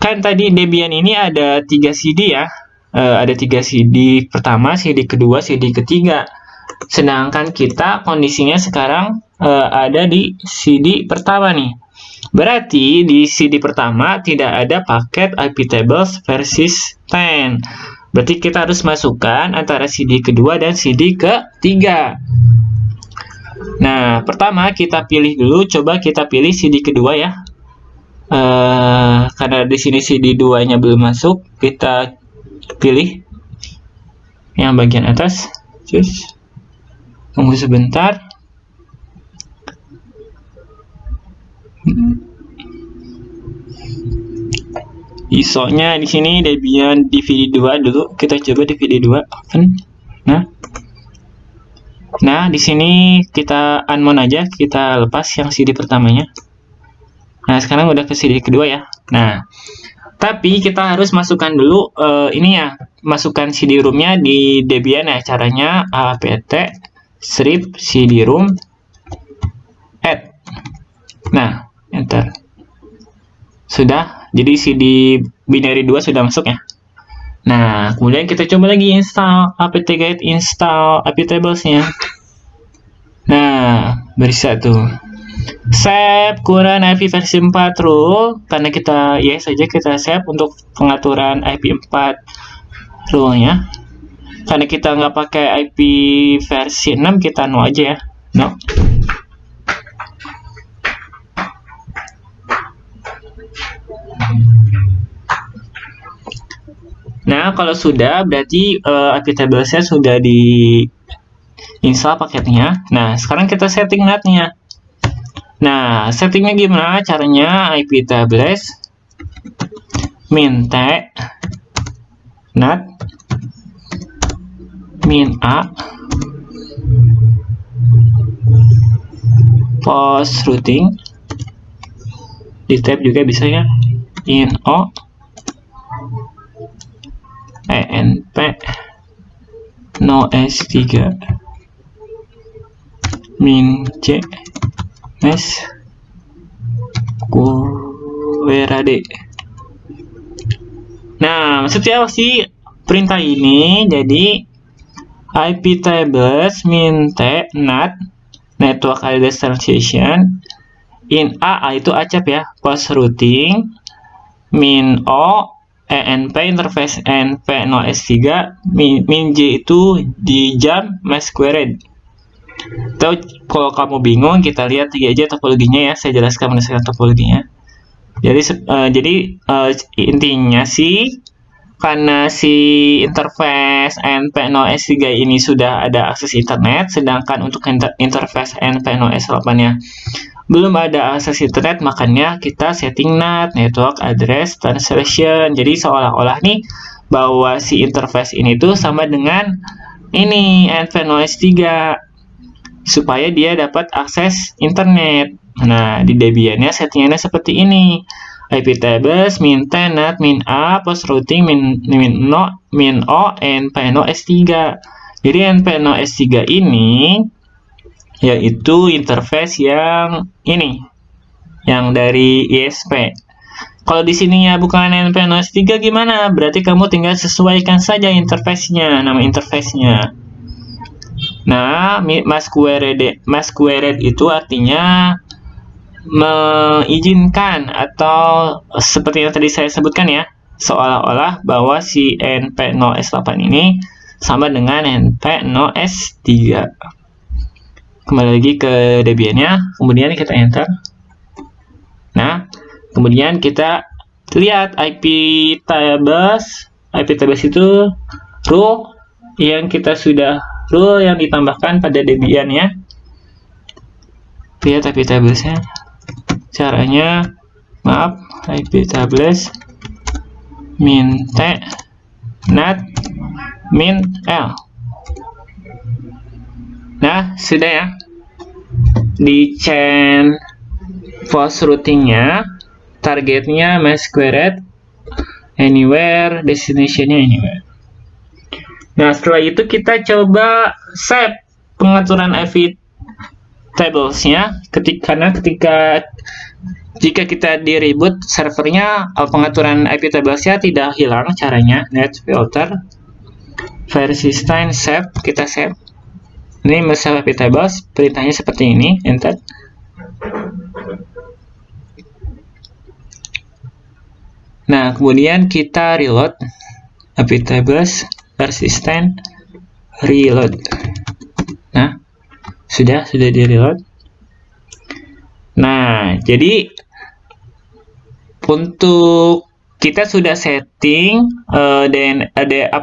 [SPEAKER 1] Kan tadi Debian ini ada 3 CD ya. Ada 3 CD pertama, CD kedua, CD ketiga. Sedangkan kita kondisinya sekarang ada di CD pertama nih. Berarti di CD pertama tidak ada paket IP tables persistent. Berarti kita harus masukkan antara CD kedua dan CD ketiga. Nah, pertama kita pilih dulu, coba kita pilih CD kedua ya. Karena di sini CD 2-nya belum masuk, kita pilih yang bagian atas. Cus. Tunggu sebentar. ISO-nya di sini Debian DVD 2 dulu. Kita coba DVD 2 open. Nah, di sini kita unmount aja, kita lepas yang CD pertamanya. Nah, sekarang udah ke CD kedua ya. Nah, tapi kita harus masukkan dulu ini ya, masukkan CD-ROM-nya di Debian ya. Caranya apt strip CD-ROM add. Nah, enter. Sudah, jadi CD binary 2 sudah masuk ya. Nah, kemudian kita coba lagi install apt-get install IP tables-nya. Nah, bisa tuh. Save current IP versi 4 rule, karena kita yes saja kita save untuk pengaturan IP 4 rule-nya. Karena kita nggak pakai IP versi 6, kita no aja ya. No. Nah, kalau sudah, berarti IP tablesnya sudah di install paketnya. Nah, sekarang kita setting NAT-nya. Nah, settingnya gimana caranya? IP tables min t NAT min a post routing Di tab juga bisa ya. In O ENP no S3 min C S QRAD. Nah, maksudnya apa sih perintah ini? Jadi IP tables min T NAT network address translation in A itu acap ya, post routing min O ENP interface NP no S3 min J itu di jam MySQL. Atau kalau kamu bingung, kita lihat aja topologinya ya, saya jelaskan berdasarkan topologinya. Jadi intinya sih, karena si interface NP no S3 ini sudah ada akses internet, sedangkan untuk interface NP no S8-nya belum ada akses internet, makanya kita setting NAT, Network Address Translation. Jadi seolah-olah nih bahwa si interface ini tuh sama dengan ini NP no S3 supaya dia dapat akses internet. Nah, di Debian-nya settingannya seperti ini. IP tables min T NAT min A post routing min O NP no S3. Jadi NP no S3 ini yaitu interface yang ini, yang dari ISP. Kalau di sininya bukan NP no S3 gimana? Berarti kamu tinggal sesuaikan saja interface-nya, nama interface-nya. Nah, masquerade itu artinya mengizinkan, atau seperti yang tadi saya sebutkan ya, seolah-olah bahwa si NP no S8 ini sama dengan NP no S3. Kembali lagi ke Debian-nya, kemudian kita enter. Nah, kemudian kita lihat IP tables itu rule yang ditambahkan pada Debian ya. Lihat IP tablesnya. Caranya, IP tables min T NAT min L. Nah, sudah ya. Di chain post routing-nya, targetnya MySQL anywhere, destination-nya anywhere. Nah, setelah itu kita coba save pengaturan IP tables-nya, karena jika kita di reboot servernya, pengaturan IP tables-nya tidak hilang. Caranya net filter versi save, kita save. Ini save IP tables, perintahnya seperti ini, enter. Nah, kemudian kita reload IP tables persistent reload. Nah, sudah di reload. Nah, jadi untuk kita sudah setting dan ada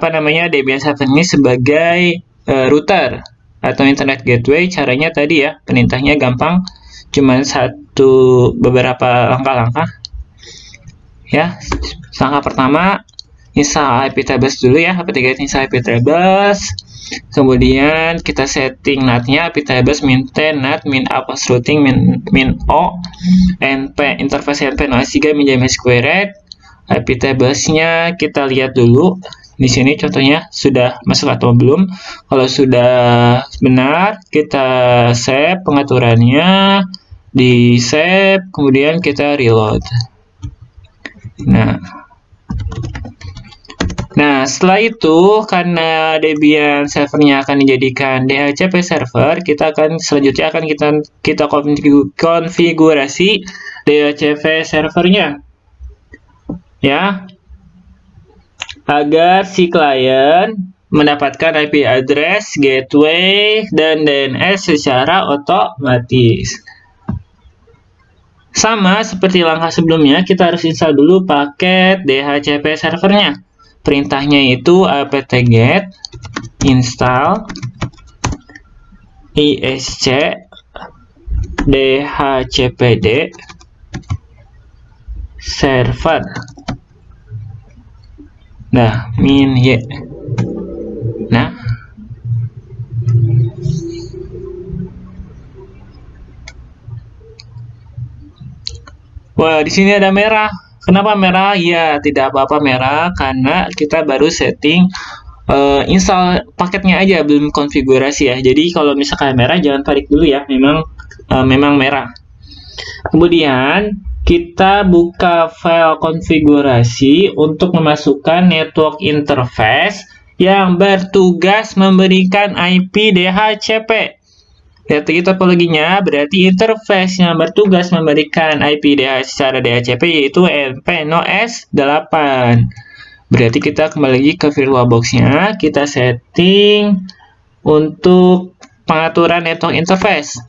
[SPEAKER 1] Debian 7 ini sebagai router atau internet gateway. Caranya tadi ya, perintahnya gampang, cuma beberapa langkah-langkah ya. Langkah pertama, install IP tables dulu ya, install IP tables. Kemudian kita setting NAT-nya IP tables min T NAT min A post routing min O NP interface NP no S3 min MySQL. IP tables-nya kita lihat dulu. Di sini contohnya sudah masuk atau belum. Kalau sudah benar, kita save pengaturannya, di save, kemudian kita reload. Nah, setelah itu, karena Debian servernya akan dijadikan DHCP server, selanjutnya akan kita konfigurasi DHCP servernya, ya, agar si klien mendapatkan IP address, gateway, dan DNS secara otomatis. Sama seperti langkah sebelumnya, kita harus install dulu paket DHCP servernya. Perintahnya itu apt-get install isc dhcpd server. Nah, min y. Nah, Wah, di sini ada merah. Kenapa merah? Ya, tidak apa-apa merah karena kita baru setting install paketnya aja, belum konfigurasi ya. Jadi kalau misalkan merah jangan tarik dulu ya, memang merah. Kemudian kita buka file konfigurasi untuk memasukkan network interface yang bertugas memberikan IP DHCP. Lihat lagi topologinya, berarti interface yang bertugas memberikan IP secara DHCP yaitu ENP-NOS8. Berarti kita kembali lagi ke VirtualBox-nya, kita setting untuk pengaturan network interface.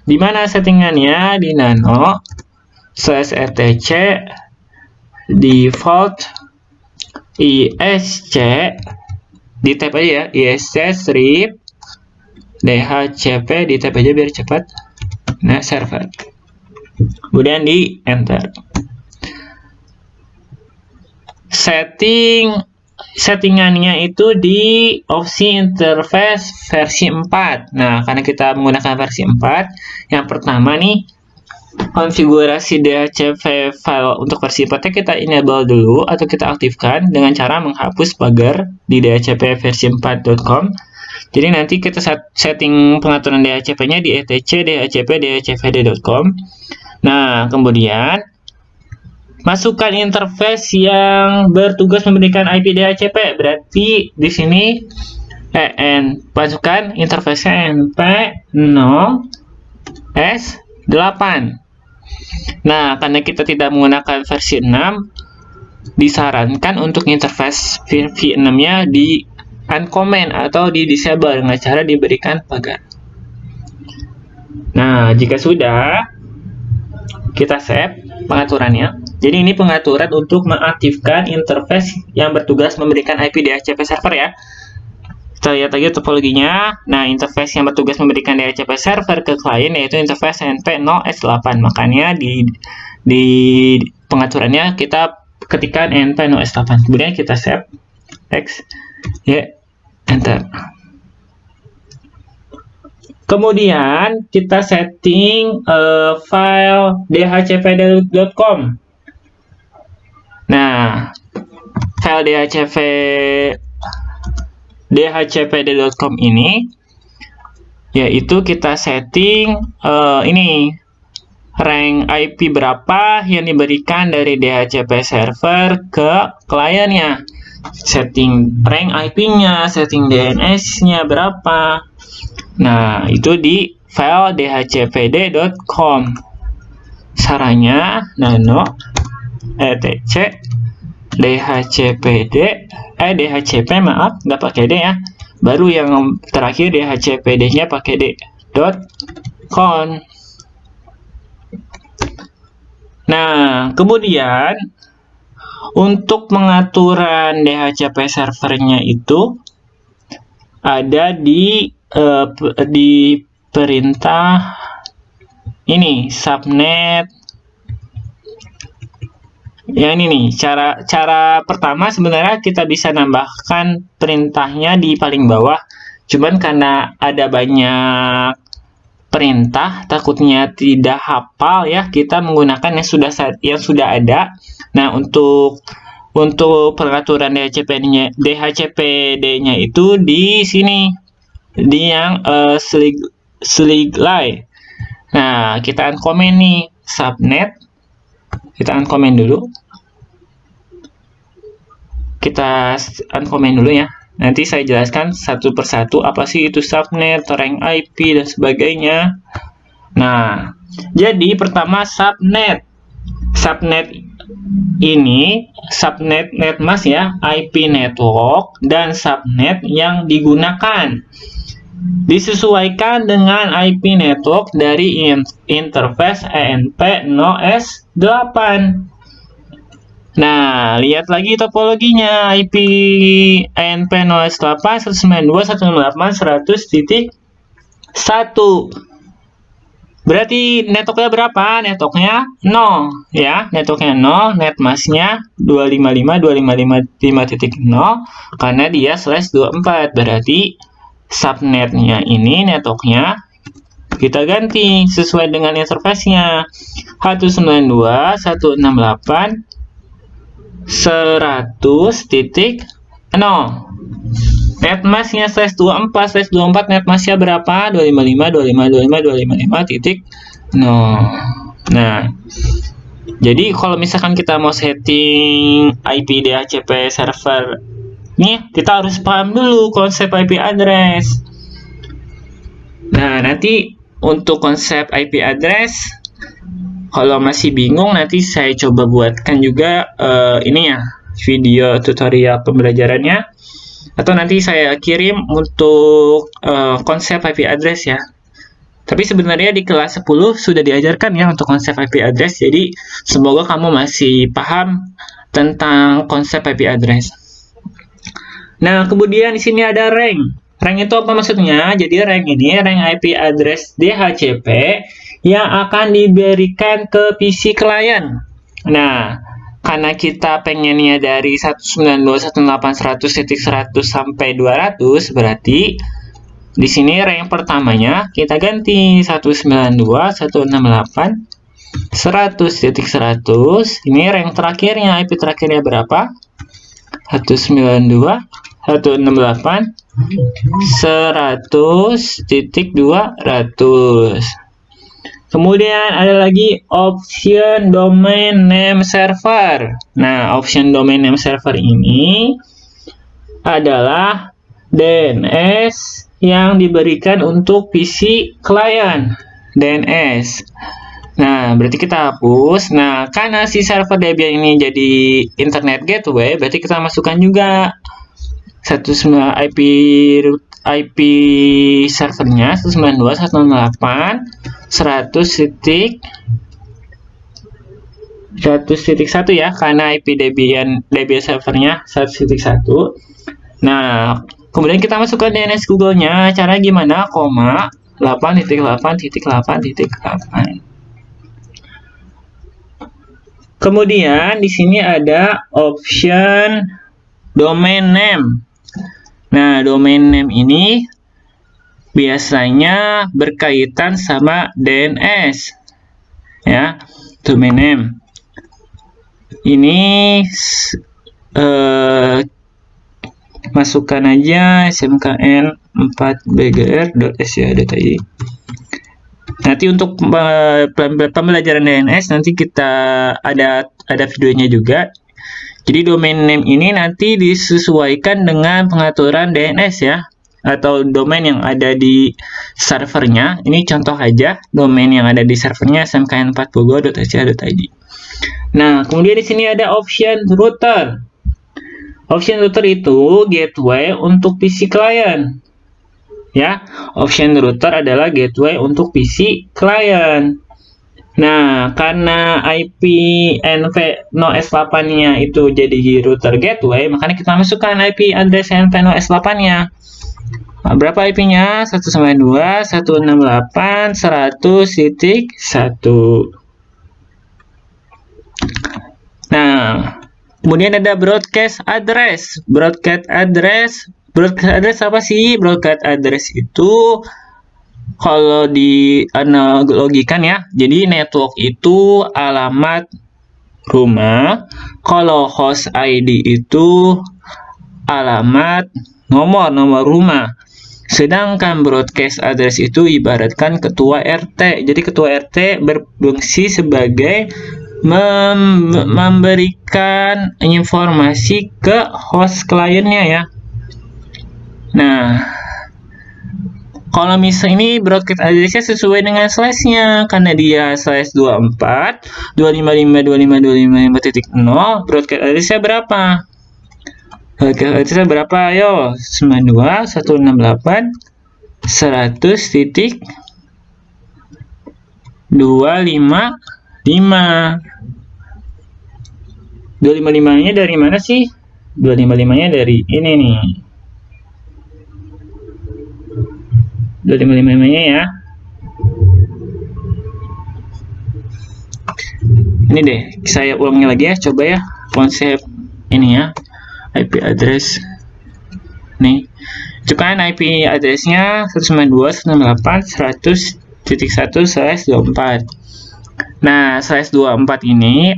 [SPEAKER 1] Di mana settingannya? Di nano /rtc default isc, di tab aja ya, isc strip DHCP, di tab aja biar cepat. Nah, server. Kemudian di enter. Settingannya itu di opsi interface versi 4. Nah, karena kita menggunakan versi 4, yang pertama nih, konfigurasi DHCP file untuk versi 4 kita enable dulu atau kita aktifkan dengan cara menghapus pagar di DHCP versi 4.com. Jadi nanti kita setting pengaturan DHCP-nya di etc dhcp dhcpd.com. Nah, kemudian masukkan interface yang bertugas memberikan IP DHCP. Berarti di sini masukkan interface ENP-0S8. Nah, karena kita tidak menggunakan versi 6, disarankan untuk interface versi 6-nya di uncomment atau di disable dengan cara diberikan pagar. Nah, jika sudah, kita save pengaturannya. Jadi ini pengaturan untuk mengaktifkan interface yang bertugas memberikan IP DHCP server ya. Kita lihat lagi topologinya. Nah, interface yang bertugas memberikan DHCP server ke klien yaitu interface ENP-0S8. Makanya di pengaturannya kita ketikkan ENP-0S8. Kemudian kita save, X, Y, enter. Kemudian kita setting file dhcpd.com. Nah, file dhcpd.com ini yaitu kita setting ini rank IP berapa yang diberikan dari DHCP server ke kliennya. Setting rank IP-nya, setting DNS-nya berapa. Nah, itu di file dhcpd.com. Caranya nano etc dhcp maaf, nggak pakai D ya. Baru yang terakhir dhcpd-nya pakai d.com. Nah, kemudian untuk pengaturan DHCP servernya itu ada di perintah ini subnet. Ya, ini nih cara pertama. Sebenarnya kita bisa nambahkan perintahnya di paling bawah, cuman karena ada banyak perintah takutnya tidak hafal ya, kita menggunakan yang sudah ada. Nah, untuk pengaturan DHCPD-nya itu di sini, di yang sliglay. Nah, kita uncomment nih subnet. Kita uncomment dulu. Kita uncomment dulu ya. Nanti saya jelaskan satu persatu apa sih itu subnet, rank IP, dan sebagainya. Nah, jadi pertama subnet. Subnet ini subnet netmask ya, IP network dan subnet yang digunakan disesuaikan dengan IP network dari interface ENP-0S8. Nah, lihat lagi topologinya. IP ENP-0S8 192.168.100.1. Berarti networknya berapa? Networknya 0 ya. Networknya 0, netmasknya 255.255.5.0 karena dia /24. Berarti subnetnya ini networknya kita ganti sesuai dengan interface-nya. 192.168.100.0. netmasknya /24 netmasknya berapa? 255.255.255.0. Nah, jadi kalau misalkan kita mau setting IP DHCP server nih, kita harus paham dulu konsep IP address. Nah, nanti untuk konsep IP address, kalau masih bingung, nanti saya coba buatkan juga ini ya, video tutorial pembelajarannya, atau nanti saya kirim untuk konsep IP address ya. Tapi sebenarnya di kelas 10 sudah diajarkan ya untuk konsep IP address, jadi semoga kamu masih paham tentang konsep IP address. Nah, kemudian di sini ada rank. Rank itu apa maksudnya? Jadi rank ini rank IP address DHCP yang akan diberikan ke PC klien. Nah, karena kita pengennya dari 192.168.100.100 sampai 200, berarti di sini rank pertamanya kita ganti 192.168.100.100. Ini rank terakhirnya, IP terakhirnya berapa? 192.168.100.200. Kemudian ada lagi option domain name server. Nah, option domain name server ini adalah DNS yang diberikan untuk PC klien. DNS. Nah, berarti kita hapus. Nah, karena si server Debian ini jadi internet gateway, berarti kita masukkan juga IP servernya 192.168.100.100.1 ya, karena IP Debian servernya 100.1. Nah, kemudian kita masukkan DNS Google-nya. Cara gimana? 8.8.8.8. Kemudian di sini ada option domain name. Nah, domain name ini biasanya berkaitan sama DNS. Ya, domain name. Ini masukkan aja smkn4bgr.sya.id. Nanti untuk pembelajaran DNS nanti kita ada videonya juga. Jadi domain name ini nanti disesuaikan dengan pengaturan DNS ya, atau domain yang ada di servernya. Ini contoh aja domain yang ada di servernya smkn4bogor.sya.id. Nah, kemudian di sini ada option router. Option router itu gateway untuk PC client. Ya, option router adalah gateway untuk PC client. Nah, karena IP NV0S8-nya itu jadi router gateway, makanya kita masukkan IP address NV0S8-nya. Nah, berapa IP-nya? 192.168.100.1. Nah, kemudian ada broadcast address. Broadcast address apa sih? Broadcast address itu kalau dianalogikan ya, jadi network itu alamat rumah, kalau host ID itu alamat nomor rumah. Sedangkan broadcast address itu ibaratkan ketua RT. Jadi ketua RT berfungsi sebagai memberikan informasi ke host kliennya ya. Nah, kalau misalnya ini broadcast address-nya sesuai dengan slash-nya, karena dia /24 255.255.255.0, broadcast address-nya berapa? Broadcast address-nya berapa? Ayo, 92.168.100.255. 255-nya dari mana sih? 255-nya dari ini nih. 255-nya ya. Ini deh, saya ulangi lagi ya, coba ya konsep ini ya, IP address. Nih, itu kan IP address-nya 192.168.100. 100.1/24. Nah, /24 ini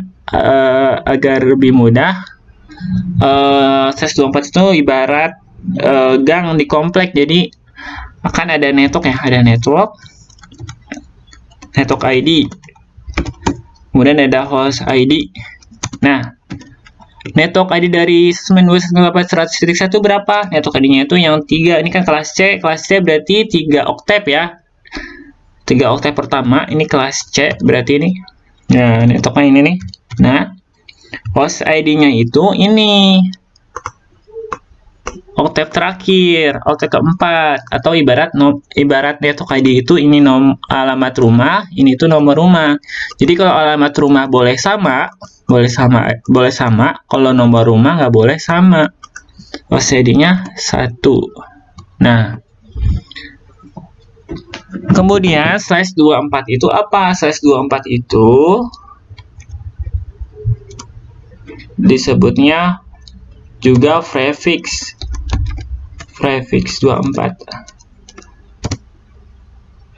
[SPEAKER 1] agar lebih mudah, /24 itu ibarat gang di komplek. Jadi akan ada network ya, ada network ID, kemudian ada host ID. Nah, network ID dari 192.168.100.1 berapa? Network ID-nya itu yang 3. Ini kan kelas C. Kelas C berarti 3 oktav ya. 3 oktav pertama. Ini kelas C berarti ini. Nah, networknya ini nih. Nah, host ID-nya itu ini. Oktav terakhir, oktav keempat, atau ibarat network ID itu ini alamat rumah, ini itu nomor rumah. Jadi kalau alamat rumah boleh sama, kalau nomor rumah nggak boleh sama. Host ID-nya 1. Nah, kemudian /24 itu apa? /24 itu disebutnya juga prefix 24.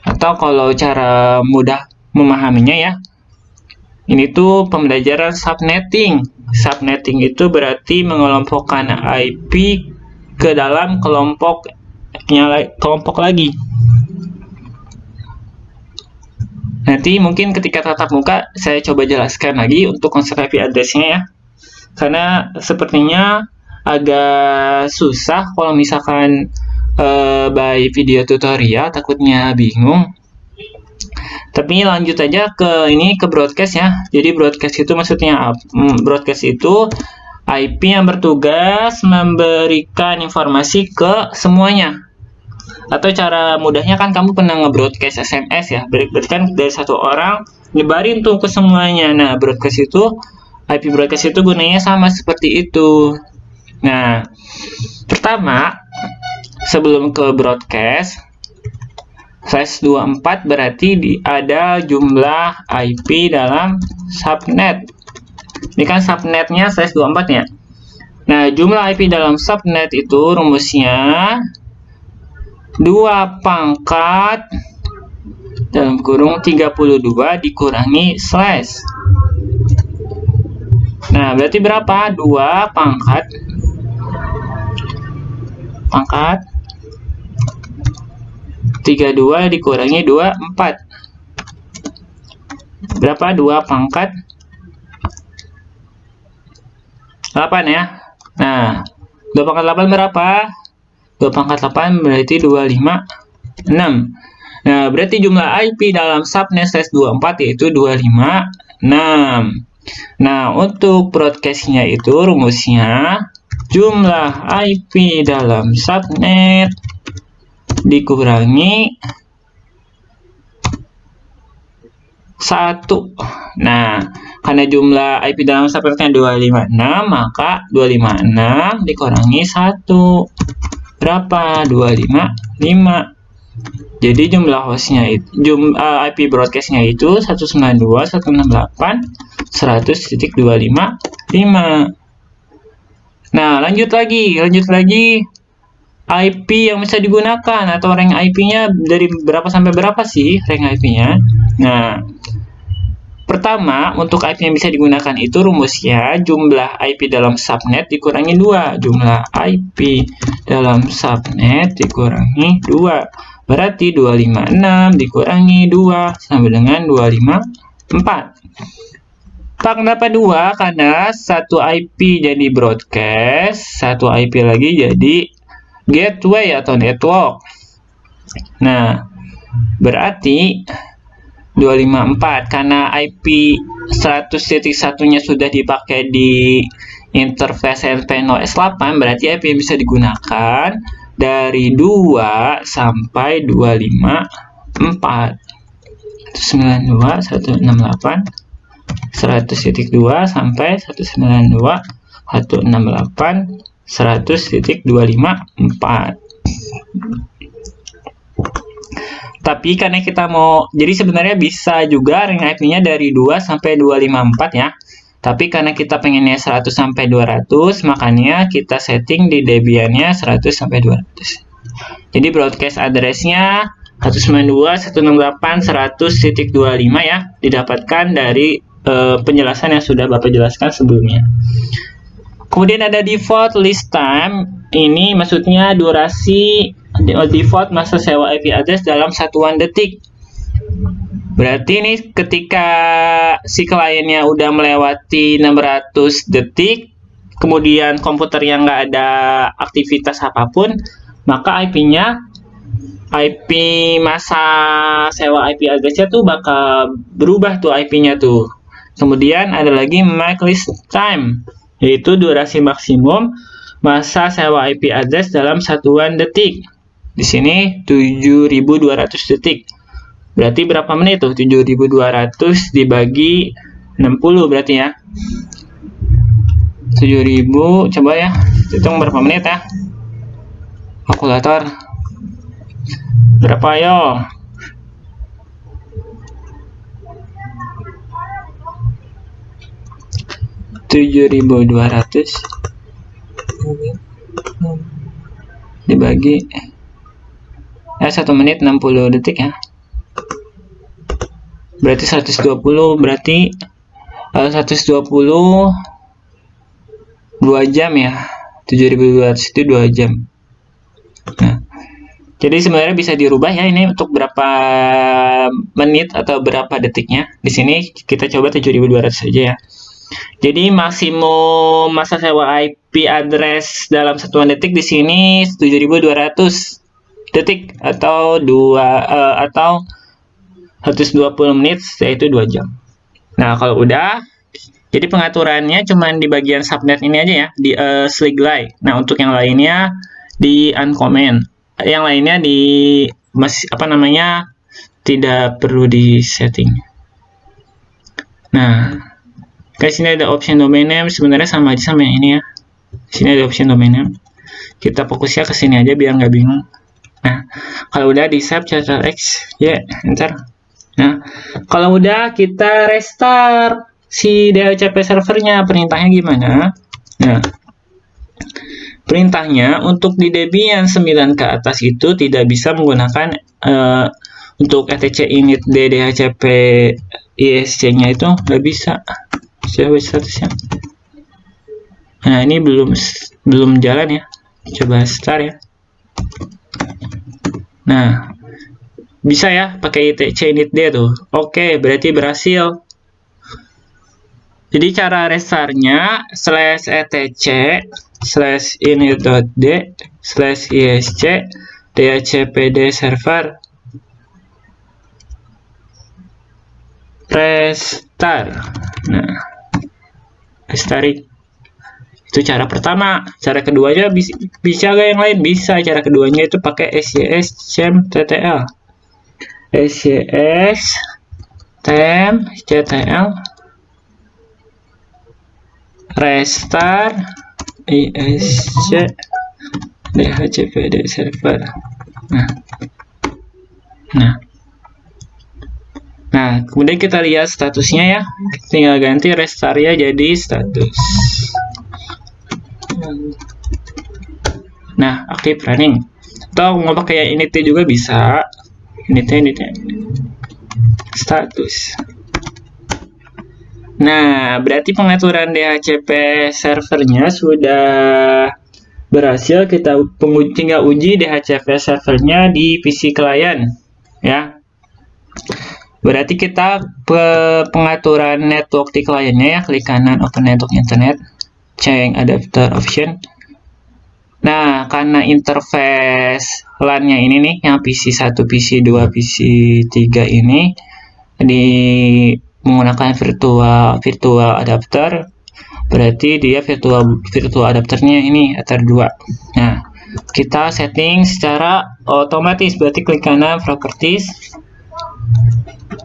[SPEAKER 1] Atau kalau cara mudah memahaminya ya, ini tuh pembelajaran subnetting. Subnetting itu berarti mengelompokkan IP ke dalam kelompok lagi. Nanti mungkin ketika tatap muka saya coba jelaskan lagi untuk konsep IP address-nya ya. Karena sepertinya agak susah kalau misalkan by video tutorial, takutnya bingung. Tapi lanjut aja ke broadcast ya. Jadi broadcast itu maksudnya broadcast itu IP yang bertugas memberikan informasi ke semuanya. Atau cara mudahnya kan kamu pernah nge-broadcast SMS ya. Berarti kan dari satu orang nyebarin tuh ke semuanya. Nah, broadcast itu IP broadcast itu gunanya sama seperti itu. Nah, pertama, sebelum ke broadcast, /24 berarti ada jumlah IP dalam subnet. Ini kan subnetnya /24 ya. Nah, jumlah IP dalam subnet itu rumusnya 2 pangkat dalam kurung 32 dikurangi slash. Nah, berarti berapa? 2 pangkat 32 dikurangi 2, 4. Berapa? 2 pangkat 8 ya. Nah, 2 pangkat 8 berapa? 2 pangkat 8 berarti 25, 6. Nah, berarti jumlah IP dalam subnet /24 yaitu 25, 6. Nah, untuk broadcast-nya itu rumusnya jumlah IP dalam subnet dikurangi 1. Nah, karena jumlah IP dalam subnetnya 256, maka 256 dikurangi 1. Berapa? 255. Jadi jumlah hostnya itu, IP broadcastnya itu 192.168.100.255. Nah, lanjut lagi IP yang bisa digunakan atau rank IP-nya dari berapa sampai berapa sih rank IP-nya? Nah, pertama, untuk IP yang bisa digunakan itu rumusnya jumlah IP dalam subnet dikurangi 2. Jumlah IP dalam subnet dikurangi 2. Berarti 256 dikurangi 2 sama dengan 254. Kenapa 2? Karena satu IP jadi broadcast, satu IP lagi jadi gateway atau network. Nah, berarti 254 karena IP 100.1-nya sudah dipakai di interface LPNO S8, berarti IP yang bisa digunakan dari 2 sampai 254. 192.168 100.2 sampai 192.168 100.254. Tapi karena kita mau, jadi sebenarnya bisa juga rank IP-nya dari 2 sampai 254 ya. Tapi karena kita pengennya 100 sampai 200, makanya kita setting di Debian-nya 100 sampai 200. Jadi broadcast address-nya 192.168.100.25 ya, didapatkan dari penjelasan yang sudah Bapak jelaskan sebelumnya. Kemudian ada default list time, ini maksudnya durasi default masa sewa IP address dalam satuan detik. Berarti ini ketika si kliennya udah melewati 600 detik, kemudian komputer yang nggak ada aktivitas apapun, maka IP masa sewa IP address-nya tuh bakal berubah tuh IP-nya tuh. Kemudian ada lagi max list time, yaitu durasi maksimum masa sewa IP address dalam satuan detik. Di sini 7.200 detik. Berarti berapa menit tuh? 7.200 dibagi 60 berarti ya. 7.000, coba ya, hitung berapa menit ya. Kalkulator. Berapa yo? $7.200 dibagi 1 menit 60 detik ya. Berarti 120, berarti 120 2 jam ya. 7.200 itu 2 jam. Nah, jadi sebenarnya bisa dirubah ya ini untuk berapa menit atau berapa detiknya. Di sini kita coba 7.200 saja ya. Jadi maksimum masa sewa IP address dalam satuan detik di sini 7.200 detik atau 120 menit, yaitu 2 jam. Nah, kalau udah, jadi pengaturannya cuma di bagian subnet ini aja ya, di sliglai. Nah, untuk yang lainnya di uncomment. Yang lainnya tidak perlu di setting. Nah, di sini ada option domain name, sebenarnya sama aja sama yang ini ya. Di sini ada option domain name. Kita fokusnya ke sini aja biar nggak bingung. Nah, kalau udah di save Ctrl+X, ya, enter. Nah, kalau udah kita restart si DHCP servernya, perintahnya gimana? Nah, perintahnya untuk di Debian 9 ke atas itu tidak bisa menggunakan untuk etc init DHCP ISC-nya itu nggak bisa. Coba statusnya. Nah, ini belum jalan ya. Coba start ya. Nah, bisa ya pakai etc init D tuh. Oke, berarti berhasil. Jadi cara restartnya /etc/init.d/isc dhcpd server restart. Nah, restart itu cara pertama. Cara keduanya bisa gak yang lain? Bisa. Cara keduanya itu pakai sys-temp-ttl. sys-temp-ttl restart isc dhcpd server. Nah, kemudian kita lihat statusnya ya. Tinggal ganti restart ya jadi status. Nah, aktif running. Atau mau pakai init juga bisa. Init status. Nah, berarti pengaturan DHCP servernya sudah berhasil. Kita tinggal uji DHCP servernya di PC klien ya. Berarti kita pengaturan network di kliennya ya, klik kanan open network internet, change adapter option. Nah, karena interface LAN-nya ini nih, yang PC1, PC2, PC3 ini menggunakan virtual adapter, berarti dia virtual adapternya ini Ether 2. Nah, kita setting secara otomatis, berarti klik kanan properties.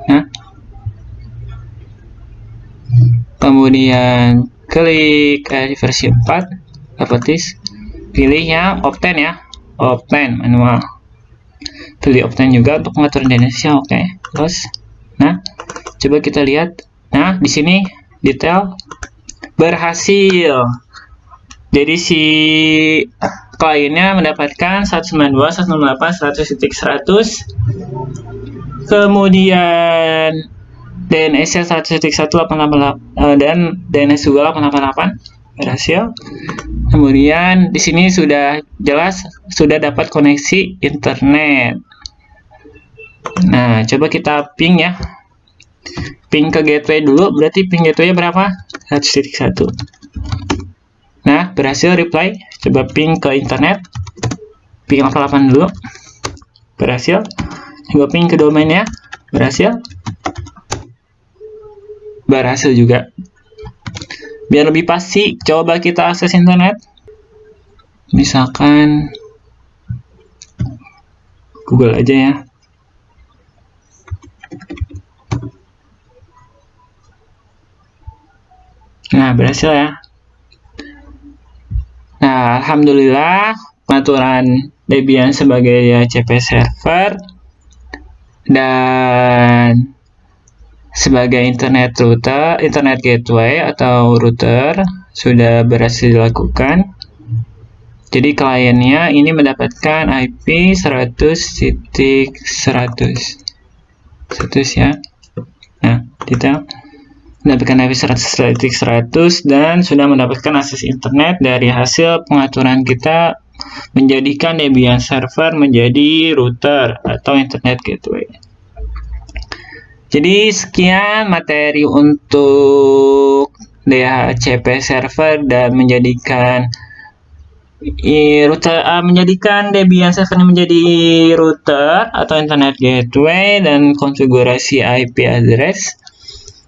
[SPEAKER 1] Nah, kemudian klik versi 4 properties, pilih yang Opten ya, Opten manual, pilih Opten juga untuk mengatur Indonesia. Oke, terus nah coba kita lihat. Nah, di sini detail berhasil. Jadi si kliennya mendapatkan 192.168.100.100 kemudian DNS-nya 1.1.888 dan DNS juga 888 berhasil. Kemudian di sini sudah jelas sudah dapat koneksi internet. Nah, coba kita ping ya. Ping ke gateway dulu, berarti ping gateway berapa? 1.1. Nah, berhasil reply. Coba ping ke internet. Ping 88 dulu. Berhasil. Coba ping ke domainnya. Berhasil. Berhasil juga. Biar lebih pasti, coba kita akses internet. Misalkan Google aja ya. Nah, berhasil ya. Nah, alhamdulillah pengaturan Debian sebagai DHCP server dan sebagai internet gateway atau router sudah berhasil dilakukan. Jadi kliennya ini mendapatkan IP 100.100 ya. Nah, kita mendapatkan IP 100.100 dan sudah mendapatkan akses internet dari hasil pengaturan kita menjadikan Debian server menjadi router atau internet gateway. Jadi sekian materi untuk DHCP server dan menjadikan Debian server menjadi router atau internet gateway dan konfigurasi IP address.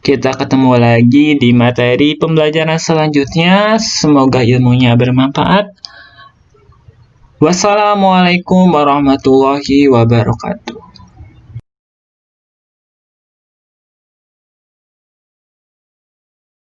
[SPEAKER 1] Kita ketemu lagi di materi pembelajaran selanjutnya. Semoga ilmunya bermanfaat. Wassalamualaikum warahmatullahi wabarakatuh.